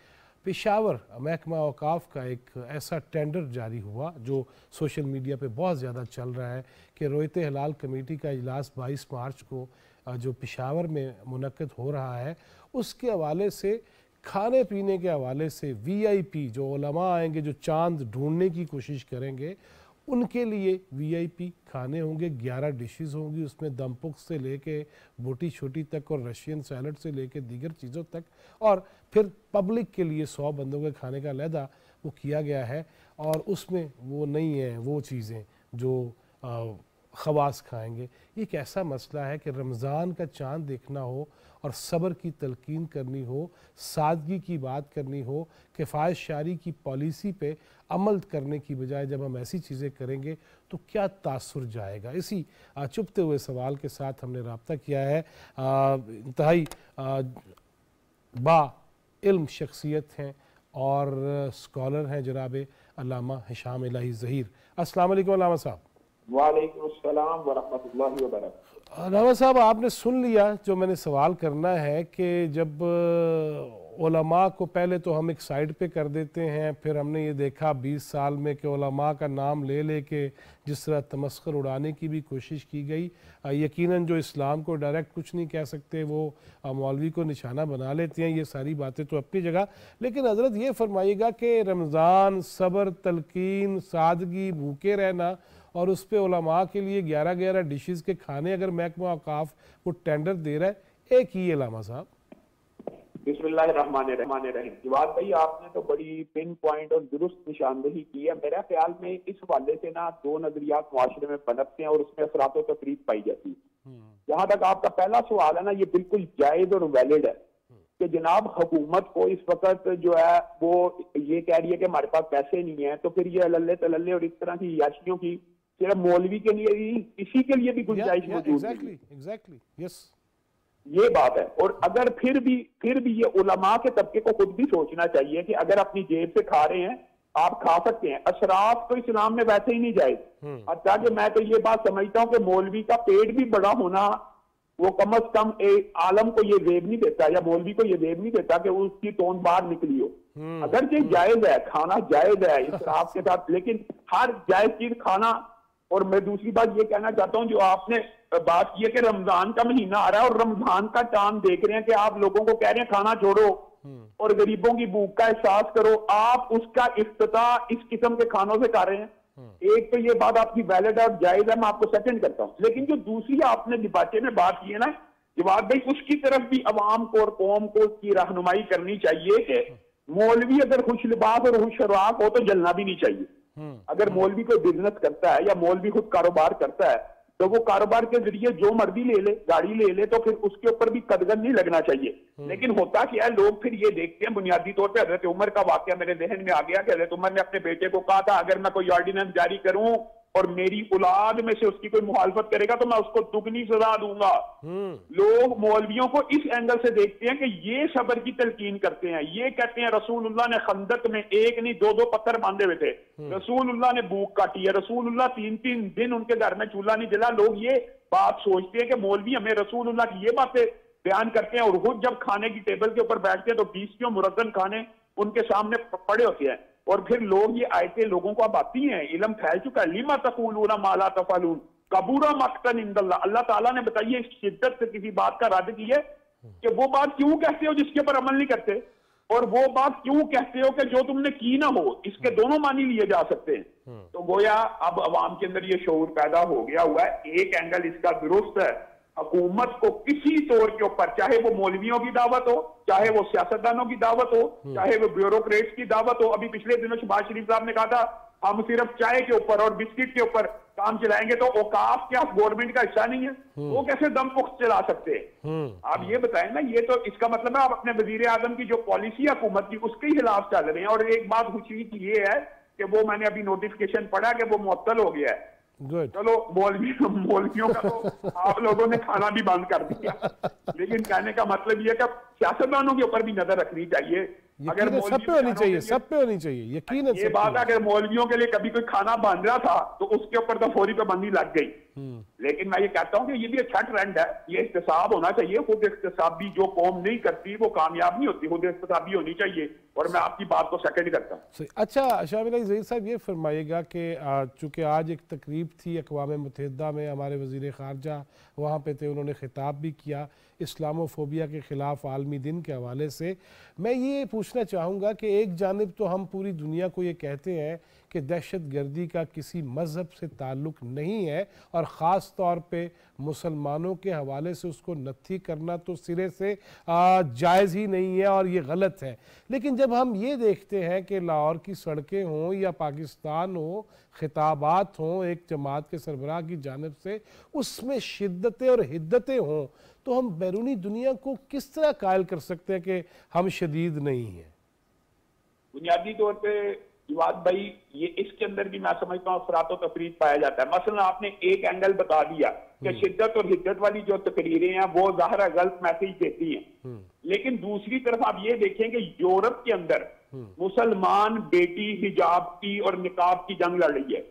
पेशावर महकमा औकाफ का एक ऐसा टेंडर जारी हुआ जो सोशल मीडिया पे बहुत ज़्यादा चल रहा है कि रोयत हलाल कमेटी का इजलास 22 मार्च को जो पेशावर में मुनक्किद हो रहा है, उसके हवाले से खाने पीने के हवाले से वीआईपी जो उलमा आएंगे, जो चांद ढूंढने की कोशिश करेंगे, उनके लिए वीआईपी खाने होंगे। 11 डिशेस होंगी, उसमें दमपुक से लेके बोटी छोटी तक और रशियन सैलड से लेके दीगर चीज़ों तक। और फिर पब्लिक के लिए 100 बंदों के खाने का अलहदा वो किया गया है और उसमें वो नहीं है वो चीज़ें जो खवास खाएंगे। ये एक ऐसा मसला है कि रमज़ान का चांद देखना हो और सब्र की तलकीन करनी हो, सादगी की बात करनी हो, किफ़ायत शारी की पॉलिसी पे अमल करने की बजाय जब हम ऐसी चीज़ें करेंगे तो क्या तासुर जाएगा। इसी चुभते हुए सवाल के साथ हमने रब्ता किया है इंतहाई बा इल्म शख्सियत हैं और स्कॉलर हैं जनाब अल्लामा हिशाम इलाही ज़हीर। अस्सलाम वालेकुम अल्लामा साहब। वालेकुम अस्सलाम व रहमतुल्लाहि व बरकातहू। अल्लामा साहब, आपने सुन लिया जो मैंने सवाल करना है कि जब उलमा को पहले तो हम एक साइड पे कर देते हैं, फिर हमने ये देखा 20 साल में कि उलमा का नाम ले ले के जिस तरह तमस्खुर उड़ाने की भी कोशिश की गई। यकीनन जो इस्लाम को डायरेक्ट कुछ नहीं कह सकते वो मौलवी को निशाना बना लेते हैं। ये सारी बातें तो अपनी जगह, लेकिन हज़रत ये फरमाइएगा कि रमज़ान, सब्र, तलकीन, सादगी, भूखे रहना और उस पर उलमा के लिए 11-11 डिशेस के खाने अगर महकमा औकाफ वो टेंडर दे रहा है, एक ही अल्लामा साहब। बिस्मिल्लाहिर्रहमानिर्रहीम। जवाद भाई, आपने तो बड़ी पिन पॉइंट और दुरुस्त निशानदेही की है। मेरा ख्याल में इस हवाले से ना 2 नजरियात मुआशरे में पनपते हैं और उसमें अफरात व तफरीक पाई जाती है। जहां तक आपका पहला सवाल है ना, ये बिल्कुल जायज और वैलिड है कि जनाब हुकूमत को इस वक्त जो है वो ये कह रही है कि हमारे पास पैसे नहीं है, तो फिर ये अल्ले तलल्ले और इस तरह की याशियों की सिर्फ मौलवी के लिए ही, किसी के लिए भी गुंजाइश मौजूद है। ये बात है। और अगर फिर भी ये उलमा के तबके को खुद भी सोचना चाहिए कि अगर अपनी जेब से खा रहे हैं आप खा सकते हैं। अशराफ तो इस्लाम में वैसे ही नहीं जायज। अच्छा कि मैं तो ये बात समझता हूँ कि मौलवी का पेट भी बड़ा होना वो कम अज कम एक आलम को ये जेब नहीं देता या मौलवी को ये जेब नहीं देता कि उसकी तोन बाहर निकली हो। अगर ये जायज है, खाना जायज है इस्राफ के साथ, लेकिन हर जायज चीज खाना। और मैं दूसरी बात ये कहना चाहता हूँ, जो आपने बात की है कि रमजान का महीना आ रहा है और रमजान का चांद देख रहे हैं कि आप लोगों को कह रहे हैं खाना छोड़ो और गरीबों की भूख का एहसास करो, आप उसका इफ्तिताह इस किस्म के खानों से कर रहे हैं। एक तो ये बात आपकी वैलिड और जायज है, मैं आपको सेकंड करता हूँ। लेकिन जो दूसरी आपने डिबाटे में बात की है ना जवाब भाई, उसकी तरफ भी अवाम को और कौम को की रहनुमाई करनी चाहिए कि मौलवी अगर खुश लिबास और खुश खुराक हो तो जलना भी नहीं चाहिए। अगर मौलवी कोई बिजनेस करता है या मौलवी खुद कारोबार करता है तो वो कारोबार के जरिए जो मर्जी ले ले, गाड़ी ले ले, तो फिर उसके ऊपर भी कदगन नहीं लगना चाहिए। लेकिन होता क्या है, लोग फिर ये देखते हैं बुनियादी तौर पे, हजरत उमर का वाकया मेरे जहन में आ गया कि हजरत उमर ने अपने बेटे को कहा था, अगर मैं कोई ऑर्डिनेंस जारी करूं और मेरी औलाद में से उसकी कोई मुखालफत करेगा तो मैं उसको दुगनी सजा दूंगा। लोग मौलवियों को इस एंगल से देखते हैं कि ये सब्र की तलकीन करते हैं। ये कहते हैं रसूलुल्लाह ने खंदक में एक नहीं दो दो पत्थर बांधे हुए थे, रसूलुल्लाह ने भूख काटी है, रसूलुल्लाह 3-3 दिन उनके घर में चूल्हा नहीं जला। लोग ये बात सोचते हैं कि मौलवी हमें रसूलुल्लाह की ये बातें बयान करते हैं और खुद जब खाने की टेबल के ऊपर बैठते हैं तो 20 मुरद्दन खाने उनके सामने पड़े होते हैं। और फिर लोग ये आयतें लोगों को अब आती हैं, इल्म फैल चुका है। लिमा तक़ूलूना मा ला तफ़अलून कबूरा मक़तन इंदल्लाह। अल्लाह ताला ने बताई है शिद्दत से किसी बात का रद्द की है कि वो बात क्यों कहते हो जिसके ऊपर अमल नहीं करते, और वो बात क्यों कहते हो कि जो तुमने की ना हो। इसके दोनों मानी लिए जा सकते हैं। तो गोया अब अवाम के अंदर ये शऊर पैदा हो गया हुआ है। एक एंगल इसका दुरुस्त है, हुकूमत को किसी तौर के ऊपर, चाहे वो मौलवियों की दावत हो, चाहे वो सियासतदानों की दावत हो, चाहे वो ब्यूरोक्रेट्स की दावत हो। अभी पिछले दिनों शहबाज शरीफ साहब ने कहा था हम सिर्फ चाय के ऊपर और बिस्किट के ऊपर काम चलाएंगे, तो औकाफ क्या गवर्नमेंट का हिस्सा नहीं है? वो कैसे दम पुख्त चला सकते हैं? आप ये बताएं ना। ये तो इसका मतलब है आप अपने वजीर आजम की जो पॉलिसी है हुकूमत की उसके खिलाफ चल रहे हैं। और एक बात खुशी की ये है कि वो मैंने अभी नोटिफिकेशन पढ़ा कि वो मुअत्तल हो गया है। चलो मौलवियों का तो आप लोगों ने खाना भी बंद कर दिया, लेकिन कहने का मतलब ये है कि सियासतदानों के ऊपर भी नजर रखनी चाहिए। अगर सब पे होनी चाहिए, सब पे होनी चाहिए यकीन। ये बात अगर मौलवियों के लिए कभी कोई खाना बन रहा था तो उसके ऊपर तो फौरी पाबंदी लग गई। लेकिन मैं ये कहता हूँ कि ये भी अच्छा ट्रेंड है, ये इख्तिसाब होना चाहिए। खुद इख्तिसाबी जो कौम नहीं करती वो कामयाब नहीं होती, खुद इख्तिसाबी होनी चाहिए। और मैं आपकी बात को सेकंड करता हूँ। अच्छा शामिल ज़हीर साहब, ये फरमाइएगा कि चूँकि आज एक तकरीब थी अक़वाम मुत्तहिदा में, हमारे वज़ीर ख़ारजा वहाँ पे थे, उन्होंने ख़िताब भी किया इस्लामोफोबिया के ख़िलाफ़ आलमी दिन के हवाले से। मैं ये पूछना चाहूँगा कि एक जानिब तो हम पूरी दुनिया को ये कहते हैं कि दहशत गर्दी का किसी मज़हब से ताल्लुक़ नहीं है, और ख़ास तौर पे मुसलमानों के हवाले से उसको नत्थी करना तो सिरे से जायज़ ही नहीं है और ये गलत है। लेकिन जब हम ये देखते हैं कि लाहौर की सड़कें हों या पाकिस्तान हो, खिताबात हों एक जमात के सरबराह की जानिब से, उसमें शिद्दतें और हिद्दतें हों, तो हम बैरूनी दुनिया को किस तरह कायल कर सकते हैं कि हम शदीद नहीं हैं? बुनियादी तौर पर जवाद भाई, ये इसके अंदर भी मैं समझता हूँ अफरात और तफरीद पाया जाता है। मसलन आपने एक एंगल बता दिया कि शिद्दत और हिद्दत वाली जो तकरीरें हैं वो ज़ाहिर गलत मैसेज देती हैं, लेकिन दूसरी तरफ आप ये देखें कि यूरोप के अंदर मुसलमान बेटी हिजाब की और निकाब की जंग लड़ रही है,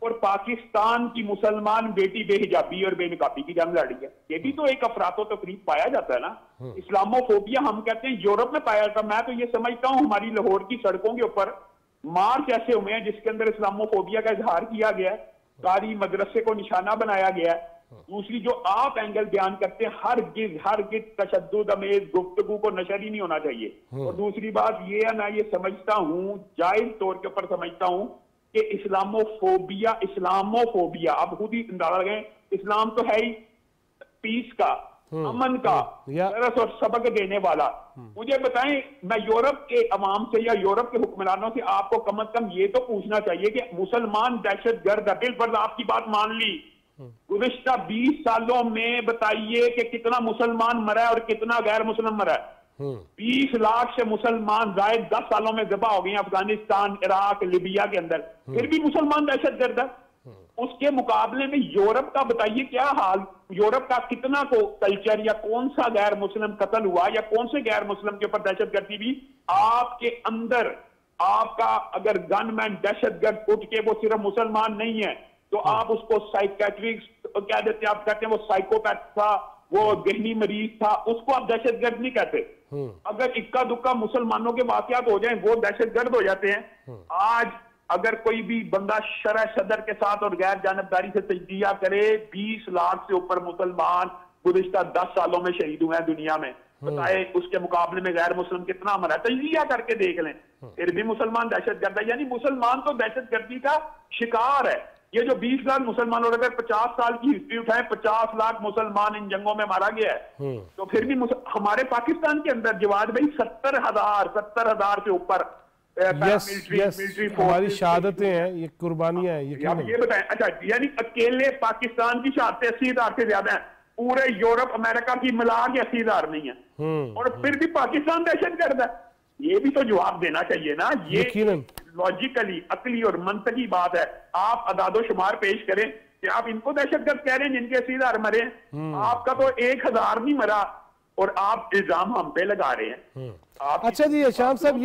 और पाकिस्तान की मुसलमान बेटी बेहिजाबी और बेनिकाबी की जंग लड़ रही है। ये भी तो एक अफरात और तफरीद पाया जाता है ना। इस्लामोफोबिया हम कहते हैं यूरोप में पाया जाता। मैं तो ये समझता हूँ हमारी लाहौर की सड़कों के ऊपर मार्च ऐसे हुए हैं जिसके अंदर इस्लामोफोबिया का इजहार किया गया है, कारी मदरसे को निशाना बनाया गया है। दूसरी जो आप एंगल बयान करते हैं, हर गिज तशद्दुद अमेज गुफ्तगू को नशर ही नहीं होना चाहिए। और दूसरी बात ये है, मैं ये समझता हूँ जायज तौर के ऊपर समझता हूँ कि इस्लामोफोबिया आप खुद ही अंदाजा लगाएं, इस्लाम तो है ही पीस का, अमन का, तरस और सबक देने वाला। मुझे बताएं, मैं यूरोप के अवाम से या यूरोप के हुक्मरानों से आपको कम अज कम ये तो पूछना चाहिए कि मुसलमान दहशत गर्द है। बिल्कुल आपकी बात मान ली, गुज़िश्ता 20 सालों में बताइए कि कितना मुसलमान मरा है और कितना गैर मुसलमान मरा है। 20 लाख से मुसलमान जायद 10 सालों में ज़बा हो गए हैं अफगानिस्तान, इराक, लिबिया के अंदर, फिर भी मुसलमान दहशत गर्द है। उसके मुकाबले में यूरोप का बताइए क्या हाल, यूरोप का कितना को कल्चर या कौन सा गैर मुस्लिम कत्ल हुआ या कौन से गैर मुस्लिम के ऊपर दहशतगर्दी भी आपके अंदर। आपका अगर गनमैन दहशतगर्द उठ के वो सिर्फ मुसलमान नहीं है तो आप उसको साइकेट्रिस्ट कह देते हैं, आप कहते हैं वो साइकोपैथ था, वो जहनी मरीज था, उसको आप दहशतगर्द नहीं कहते। अगर इक्का दुक्का मुसलमानों के वाकयात हो जाएं वो दहशतगर्द हो जाते हैं। आज अगर कोई भी बंदा शरह सदर के साथ और गैर जानबदारी से तजदिया करे, 20 लाख से ऊपर मुसलमान गुज़िश्ता 10 सालों में शहीद हुए हैं दुनिया में, बताए उसके मुकाबले में गैर मुस्लिम कितना मरा, तजदिया करके देख लें, फिर भी मुसलमान दहशतगर्द है। यानी मुसलमान तो दहशतगर्दी का शिकार है। ये जो 20 लाख मुसलमान, और अगर 50 साल की हिस्ट्री उठाए, 50 लाख मुसलमान इन जंगों में मारा गया है, तो फिर भी हमारे पाकिस्तान के अंदर जवाद भाई 70,000 से ऊपर मिलिट्री हमारी शहादतें हैं, ये कुर्बानियां हैं। आप ये बताएं, अच्छा यानी अकेले पाकिस्तान की शहादतें 80,000 से ज्यादा है, पूरे यूरोप अमेरिका की मिला के 80,000 नहीं है, और फिर भी पाकिस्तान दहशतगर्द है। ये भी तो जवाब देना चाहिए ना। ये लॉजिकली अकली और मंतकी बात है। आप अदादो शुमार पेश करें कि आप इनको दहशतगर्द कह रहे हैं जिनके 80,000 मरे, आपका तो 1,000 नहीं मरा और आप इल्जाम हम पे लगा रहे हैं। अच्छा जी शाम साहब,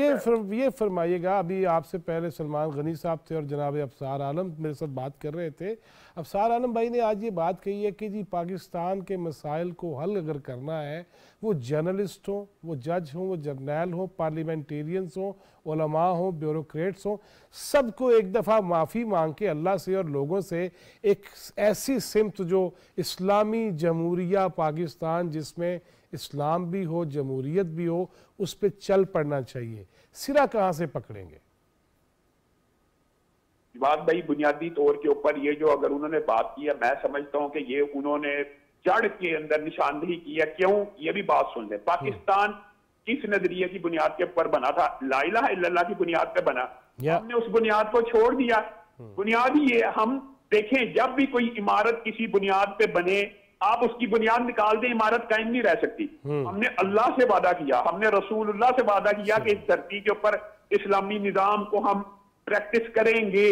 ये फरमाइएगा, अभी आपसे पहले सलमान गनी साहब थे और जनाब अफसार आलम मेरे साथ बात कर रहे थे। अफसार आलम भाई ने आज ये बात कही है कि जी पाकिस्तान के मसाइल को हल अगर करना है, वो जर्नलिस्ट हों, वो जज हों, वो जर्नैल हों, पार्लियामेंटेरियंस हों, उलमा हों, ब्यूरोक्रेट्स हों, सबको एक दफ़ा माफ़ी मांग के अल्लाह से और लोगों से एक ऐसी सिमत जो इस्लामी जमहूरिया पाकिस्तान, जिसमें इस्लाम भी हो, जमहूरियत भी हो, उस पर चल पड़ना चाहिए। सिरा कहाँ से पकड़ेंगे? बात भाई बुनियादी तौर के ऊपर ये जो अगर उन्होंने बात की है, मैं समझता हूं कि ये उन्होंने जड़ के अंदर निशानदेही की है। क्यों? ये भी बात सुन ले। पाकिस्तान किस नजरिए की बुनियाद के ऊपर बना था? ला इलाहा इल्लल्लाह की बुनियाद पे बना। हमने उस बुनियाद को छोड़ दिया। बुनियाद ही ये, हम देखें जब भी कोई इमारत किसी बुनियाद पे बने, आप उसकी बुनियाद निकाल दें, इमारत कायम नहीं रह सकती। हमने अल्लाह से वादा किया, हमने रसूलुल्लाह से वादा किया कि इस धरती के ऊपर इस्लामी निजाम को हम प्रैक्टिस करेंगे।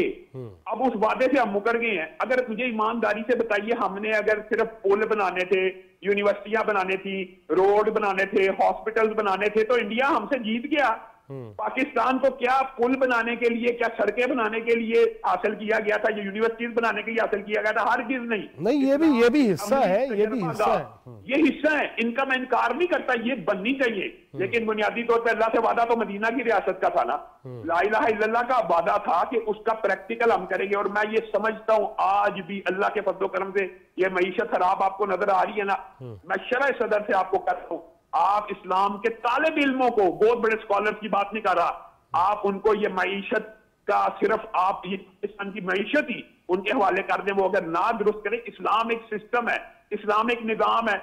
अब उस वादे से हम मुकर गए हैं। अगर मुझे ईमानदारी से बताइए, हमने अगर सिर्फ पुल बनाने थे, यूनिवर्सिटियां बनाने थी, रोड बनाने थे, हॉस्पिटल्स बनाने थे, तो इंडिया हमसे जीत गया। पाकिस्तान को क्या पुल बनाने के लिए, क्या सड़कें बनाने के लिए हासिल किया गया था, ये यूनिवर्सिटीज बनाने के लिए हासिल किया गया था? हर चीज नहीं। ये भी हिस्सा है, ये भी हिस्सा है, ये हिस्सा है। इनका मैं इनकार नहीं करता, ये बननी चाहिए, लेकिन बुनियादी तौर पर अल्लाह से वादा तो मदीना की रियासत का था ना। ला इलाहा इल्लल्लाह का वादा था कि उसका प्रैक्टिकल हम करेंगे। और मैं ये समझता हूं आज भी अल्लाह के फजलो करम से ये मईशत खराब आपको नजर आ रही है ना, मैं शरह सदर से आपको कहता हूं, आप इस्लाम के तालिब इल्मों को, बहुत बड़े स्कॉलर्स की बात नहीं कर रहा, आप उनको ये मईशत का सिर्फ आप ये पाकिस्तान की मईशत ही उनके हवाले कर दें, वो अगर ना दुरुस्त करें। इस्लाम एक सिस्टम है, इस्लाम एक निजाम है।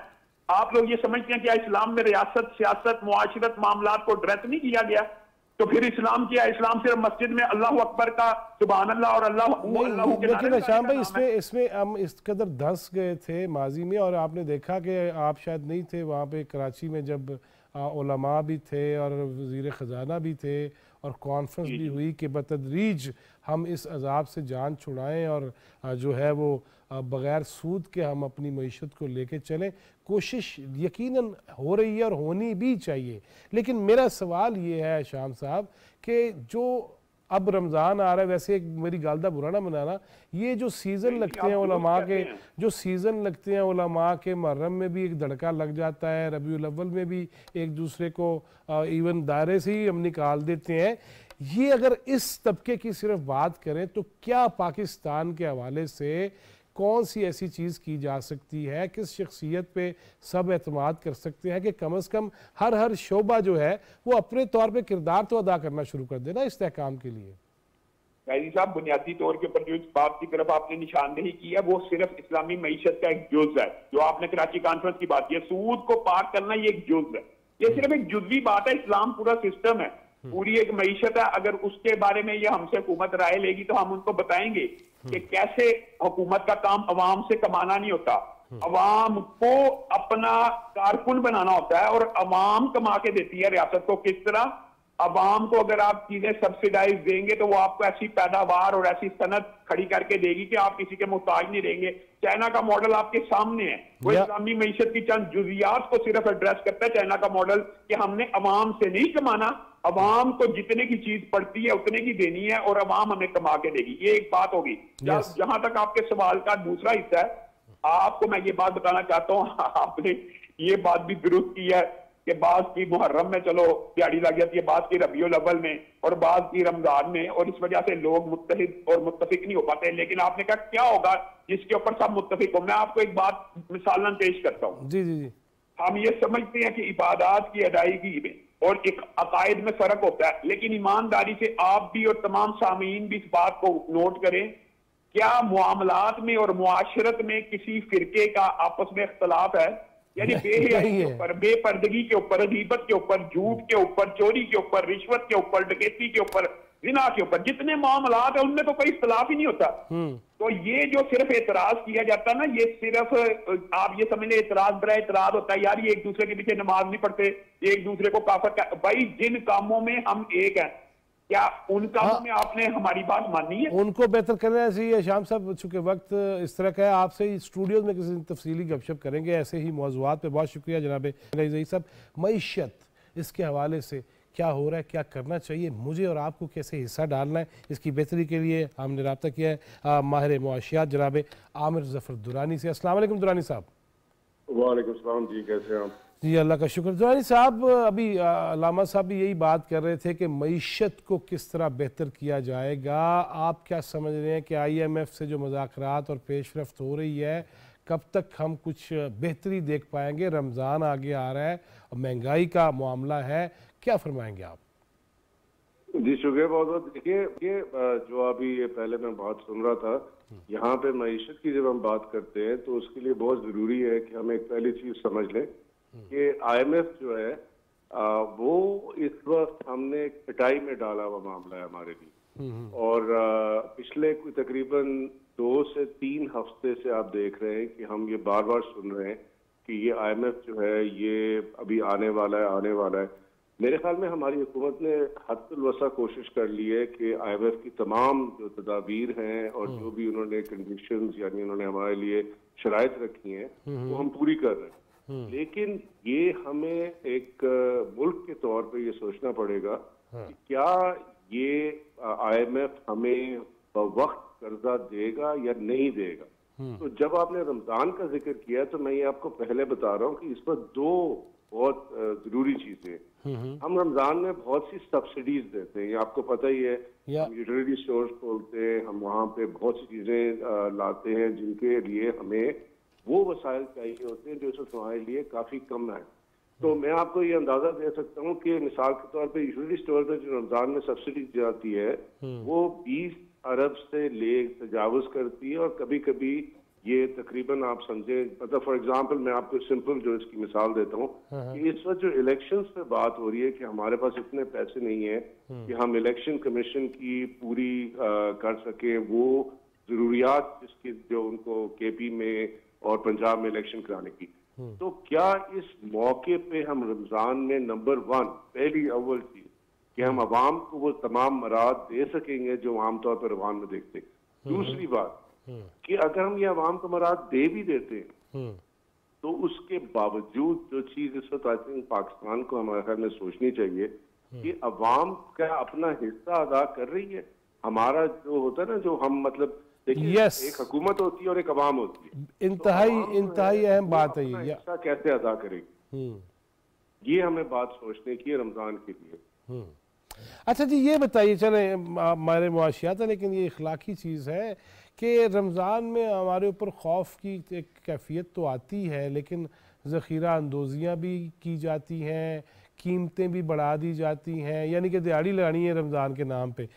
आप लोग ये समझते हैं कि इस्लाम में रियासत, सियासत, मुआशरत मामलात को एड्रेस नहीं किया गया, तो फिर इस्लाम क्या? इस्लाम सिर्फ मस्जिद में अल्लाह अकबर का सुभान अल्लाह और अल्लाह के नारे। लेकिन शाम भाई इसमें हम इस कदर धंस गए थे माजी में, और आपने देखा कि आप शायद नहीं थे वहाँ पे कराची में, जब उलमा भी थे और वज़ीर ख़जाना भी थे और कॉन्फ्रेंस भी हुई कि बतदरीज हम इस अजाब से जान छुड़ाएं और जो है वो बग़ैर सूद के हम अपनी मईशत को लेके चलें। कोशिश यकीनन हो रही है और होनी भी चाहिए। लेकिन मेरा सवाल ये है शाम साहब कि जो अब रमज़ान आ रहा है, वैसे मेरी गालदा बुरा ना बनाना, ये जो सीज़न लगते हैं उलमा के, जो सीज़न लगते हैं उलमा के, मुहर्रम में भी एक धड़का लग जाता है, रबीउल अव्वल में भी एक दूसरे को इवन दायरे से ही हम निकाल देते हैं। ये अगर इस तबके की सिर्फ बात करें तो क्या पाकिस्तान के हवाले से कौन सी ऐसी चीज़ की जा सकती है, किस शख्सियत पे सब एतमाद कर सकते हैं कि कम अज़ कम हर शोबा जो है वो अपने तौर पे किरदार तो अदा करना शुरू कर देना इस्तेहकाम के लिए? गाजी साहब, बुनियादी तौर के ऊपर जो इस बात की तरफ आपने निशानदेही की है, वो सिर्फ इस्लामी मईशत का एक जुज़ है। जो आपने कराची कॉन्फ्रेंस की बात की है, सूद को पाक करना, ये एक जुज़ है, ये सिर्फ एक जुज़वी बात है। इस्लाम पूरा सिस्टम है, पूरी एक मईशत है। अगर उसके बारे में ये हमसे हुकूमत राय लेगी तो हम उनको बताएंगे कि कैसे हुकूमत का काम अवाम से कमाना नहीं होता, अवाम को अपना कारकुन बनाना होता है, और अवाम कमा के देती है रियासत को। किस तरह? अवाम को अगर आप चीजें सब्सिडाइज देंगे तो वो आपको ऐसी पैदावार और ऐसी सनत खड़ी करके देगी कि आप किसी के मोहताज नहीं रहेंगे। चाइना का मॉडल आपके सामने है, वो इस्लामी मईशत की चंद जुजियात को सिर्फ एड्रेस करता है। चाइना का मॉडल कि हमने अवाम से नहीं कमाना, अवाम को जितने की चीज पड़ती है उतने की देनी है और अवाम हमें कमा के देगी। ये एक बात होगी। जहां तक आपके सवाल का दूसरा हिस्सा है, आपको मैं ये बात बताना चाहता हूँ, आपने ये बात भी दुरुस्त की है कि बाज की मुहर्रम में चलो दिहाड़ी लग जाती है, बाज की रबीउल अव्वल में और बाज की रमजान में, और इस वजह से लोग मुत्तहिद और मुत्तफिक नहीं हो पाते। लेकिन आपने कहा क्या होगा जिसके ऊपर सब मुत्तफिक हो? मैं आपको एक बात मिसालन पेश करता हूँ। जी जी जी। हम ये समझते हैं कि इबादत की अदायगी में और एक अकायद में फर्क होता है, लेकिन ईमानदारी से आप भी और तमाम सामीन भी इस बात को नोट करें, क्या मुआमलात में और मुआशरत में किसी फिरके का आपस में इख्तलाफ है? यानी बेहयाई के ऊपर, बेपर्दगी के ऊपर, गीबत के ऊपर, झूठ के ऊपर, चोरी के ऊपर, रिश्वत के ऊपर, डकैती के ऊपर, जिना के ऊपर, जितने मामलात है उनमें तो कोई इख्तलाफ ही नहीं होता। तो ये जो सिर्फ एतराज किया जाता ना, ये सिर्फ आप ये समझ लें एतराज बड़ा एतराज होता है, यार ये एक दूसरे के पीछे नमाज नहीं पढ़ते, एक दूसरे को काफर भाई जिन कामों में हम एक हैं, क्या उन कामों में आपने हमारी बात मानी है? उनको बेहतर करना चाहिए। शाम साहब, चूंकि वक्त इस तरह का है, आपसे स्टूडियो में किसी तफसीली गपशप करेंगे ऐसे ही मौज़ूआत पे। बहुत शुक्रिया जनाब रईस साहब। मईशत, इसके हवाले से क्या हो रहा है, क्या करना चाहिए, मुझे और आपको कैसे हिस्सा डालना है, इसकी बेहतरी के लिए हमने रब्ता किया है माहिर मुआशियात जनाब आमिर ज़फ़र दुरानी से। अस्सलाम वालेकुम दुरानी साहब। वालेकुम सलाम जी, कैसे हैं आप? जी अल्लाह का शुक्र। दुरानी साहब, अभी अलामा साहब भी यही बात कर रहे थे कि मईशत को किस तरह बेहतर किया जाएगा। आप क्या समझ रहे हैं कि IMF से जो मुज़ाकरात और पेशरफ्त हो रही है, कब तक हम कुछ बेहतरी देख पाएंगे? रमज़ान आगे आ रहा है और महंगाई का मामला है, क्या फरमाएंगे आप? जी शुक्रिया बहुत बहुत। देखिए ये जो अभी ये पहले मैं बात सुन रहा था, यहाँ पे मईशत की जब हम बात करते हैं तो उसके लिए बहुत ज़रूरी है कि हम एक पहली चीज़ समझ लें कि IMF जो है वो इस वक्त हमने एक पिटाई में डाला हुआ मामला है हमारे लिए। और पिछले तकरीबन 2 से 3 हफ्ते से आप देख रहे हैं कि हम ये बार बार सुन रहे हैं कि ये IMF जो है ये अभी आने वाला है। मेरे ख्याल में हमारी हुकूमत ने हद्दुल वसा कोशिश कर ली है कि IMF की तमाम जो तदाबीर हैं और जो भी उन्होंने कंडीशंस यानी उन्होंने हमारे लिए शराइत रखी हैं वो हम पूरी कर रहे हैं। लेकिन ये हमें एक मुल्क के तौर पे ये सोचना पड़ेगा कि क्या ये IMF हमें वक्त कर्जा देगा या नहीं देगा। तो जब आपने रमजान का जिक्र किया तो मैं ये आपको पहले बता रहा हूँ कि इस पर 2 बहुत जरूरी चीजें। हम रमजान में बहुत सी सब्सिडीज देते हैं, ये आपको पता ही है। हम यूटिलिटी स्टोर्स खोलते हैं, हम वहाँ पे बहुत सी चीजें लाते हैं जिनके लिए हमें वो वसाइल चाहिए होते हैं जो इस वक्त हमारे लिए काफी कम है। तो मैं आपको ये अंदाजा दे सकता हूँ कि मिसाल के तौर पे यूटिलिटी स्टोर में जो रमजान में सब्सिडी जाती है वो 20 अरब से ले तजावुज करती है, और कभी कभी ये तकरीबन आप समझे, मतलब फॉर एग्जांपल मैं आपको सिंपल जो इसकी मिसाल देता हूँ कि इस वक्त जो इलेक्शंस पे बात हो रही है कि हमारे पास इतने पैसे नहीं है कि हम इलेक्शन कमीशन की पूरी कर सके वो जरूरियात जिसकी जो उनको KP में और पंजाब में इलेक्शन कराने की। तो क्या इस मौके पे हम रमजान में नंबर 1 पहली अव्वल चीज कि हम अवाम को वो तमाम मराद दे सकेंगे जो आमतौर पर रमजान में देखते। दूसरी बात कि अगर हम ये अवाम को मराद दे भी देते हैं तो उसके बावजूद जो चीज इस वक्त आई थिंक पाकिस्तान को हमारे ख्याल में सोचनी चाहिए कि अवाम क्या अपना हिस्सा अदा कर रही है। हमारा जो होता है ना, जो हम मतलब देखिए एक हुकूमत होती है और एक अवाम होती है। इंतहाई अहम बात है ये, हिस्सा कैसे अदा करेगी, ये हमें बात सोचने की है रमजान के लिए। अच्छा जी, ये बताइए, चले हमारे मुआशियात है लेकिन ये इखलाकी चीज़ है कि रमज़ान में हमारे ऊपर खौफ की एक कैफियत तो आती है, लेकिन ज़ख़ीरा अंदोज़ियाँ भी की जाती हैं, कीमतें भी बढ़ा दी जाती हैं, यानी कि दिहाड़ी लगानी है रमज़ान के नाम पे।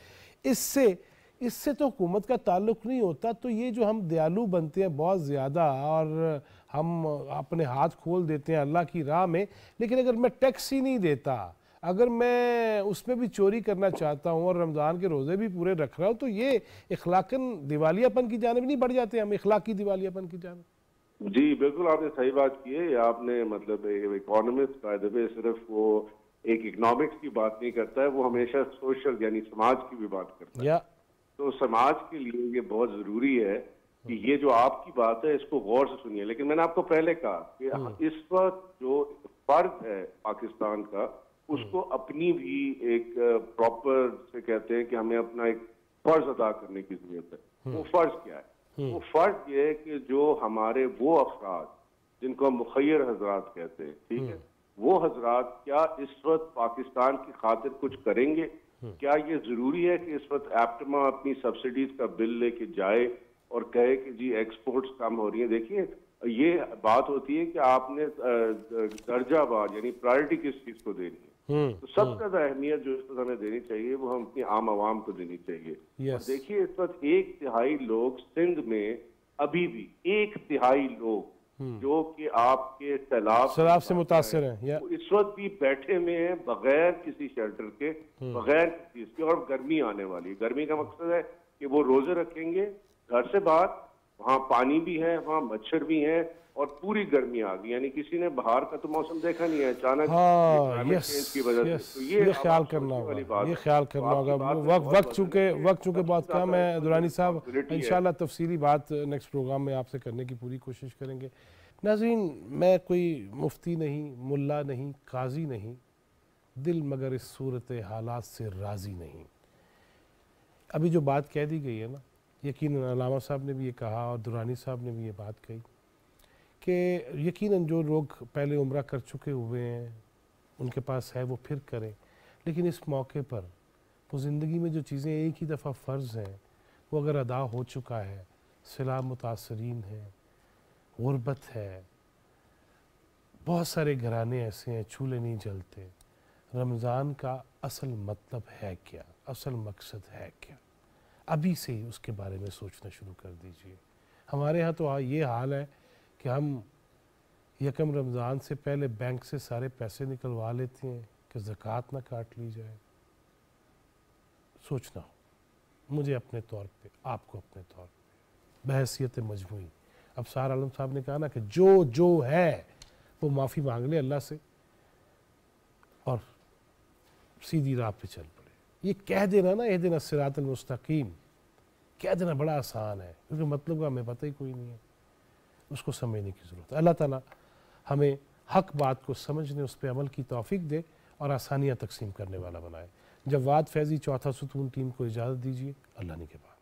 इससे तो हुकूमत का ताल्लुक़ नहीं होता। तो ये जो हम दयालु बनते हैं बहुत ज़्यादा और हम अपने हाथ खोल देते हैं अल्लाह की राह में, लेकिन अगर मैं टैक्स ही नहीं देता, अगर मैं उसमें भी चोरी करना चाहता हूँ और रमज़ान के रोज़े भी पूरे रख रहा हूँ, तो ये इखलाकन दिवालियापन की जानिब नहीं बढ़ जाते हम, इखलाकी दिवालियापन की जानिब? जी बिल्कुल, आपने सही बात की है। आपने मतलब इकोनॉमिस्ट बाय द वे सिर्फ वो एक इकोनॉमिक्स की बात नहीं करता है, वो हमेशा सोशल यानी समाज की भी बात करता है। तो समाज के लिए ये बहुत जरूरी है कि ये जो आपकी बात है इसको गौर से सुनिए। लेकिन मैंने आपको पहले कहा कि इस वक्त जो फर्ज है पाकिस्तान का, उसको अपनी भी एक प्रॉपर से कहते हैं कि हमें अपना एक फर्ज अदा करने की जरूरत है। वो फर्ज क्या है? वो फर्ज ये है कि जो हमारे वो अफराद जिनको हम मुखय्यर हजरात कहते हैं, ठीक है, वो हजरात क्या इस वक्त पाकिस्तान की खातिर कुछ करेंगे? क्या ये जरूरी है कि इस वक्त एप्टमा अपनी सब्सिडीज का बिल लेके जाए और कहे कि जी एक्सपोर्ट्स कम हो रही है? देखिए ये बात होती है कि आपने दर्जावार यानी प्रायोरिटी किस चीज को देनी है। तो सबसे ज्यादा अहमियत जो इस वक्त हमें देनी चाहिए वो हम अपनी आम आवाम को देनी चाहिए। और देखिए इस वक्त 1/3 लोग सिंध में, अभी भी 1/3 लोग जो कि आपके सैलाब से मुतासिर हैं, वो इस वक्त भी बैठे हुए हैं बगैर किसी शेल्टर के, बगैर किसी इसके। और गर्मी आने वाली है। गर्मी का मकसद है कि वो रोजे रखेंगे घर से बाहर, वहाँ पानी भी है, वहाँ मच्छर भी हैं और पूरी गर्मी आ गई। यानी किसी ने बाहर का तो मौसम देखा नहीं है, अचानक चेंज की वजह से। तो ये ख्याल करना होगा, ये ख्याल करना होगा। वक्त चूंकि बहुत कम है दुरानी साहब, इंशाल्लाह तफसीली बात नेक्स्ट प्रोग्राम में आपसे करने की पूरी कोशिश करेंगे। नाज़रीन, मैं कोई मुफ्ती नहीं, मुल्ला नहीं, काजी नहीं, दिल मगर इस सूरत हालात से राज़ी नहीं। अभी जो बात कह दी गई है ना, यकीनन अलामा साहब ने भी ये कहा और दुरानी साहब ने भी ये बात कही कि यकीनन जो लोग पहले उम्रा कर चुके हुए हैं उनके पास है वो फिर करें, लेकिन इस मौके पर वो ज़िंदगी में जो चीज़ें एक ही दफ़ा फ़र्ज़ हैं वो अगर अदा हो चुका है, सिला मुतासरीन है, गुरबत है, बहुत सारे घराने ऐसे हैं चूल्हे नहीं जलते। रमज़ान का असल मतलब है क्या, असल मकसद है क्या, अभी से ही उसके बारे में सोचना शुरू कर दीजिए। हमारे यहाँ तो ये हाल है कि हम यकम रमज़ान से पहले बैंक से सारे पैसे निकलवा लेते हैं कि ज़कात ना काट ली जाए। सोचना हो मुझे अपने तौर पे, आपको अपने तौर पे, बहैसियत मजमूई। अब सार आलम साहब ने कहा ना कि जो है वो माफ़ी मांग ले अल्लाह से और सीधी राह पे चल पड़े। ये कह देना ना, ये देना सिरातल मुस्तकीम कह देना बड़ा आसान है, क्योंकि मतलब का हमें पता ही कोई नहीं है, उसको समझने की ज़रूरत है। अल्लाह ताला हमें हक बात को समझने, उस पर अमल की तौफीक दे और आसानियाँ तकसीम करने वाला बनाए। जवाद फैज़ी चौथा सुतून टीम को इजाज़त दीजिए। अल्लाह ने के बाद।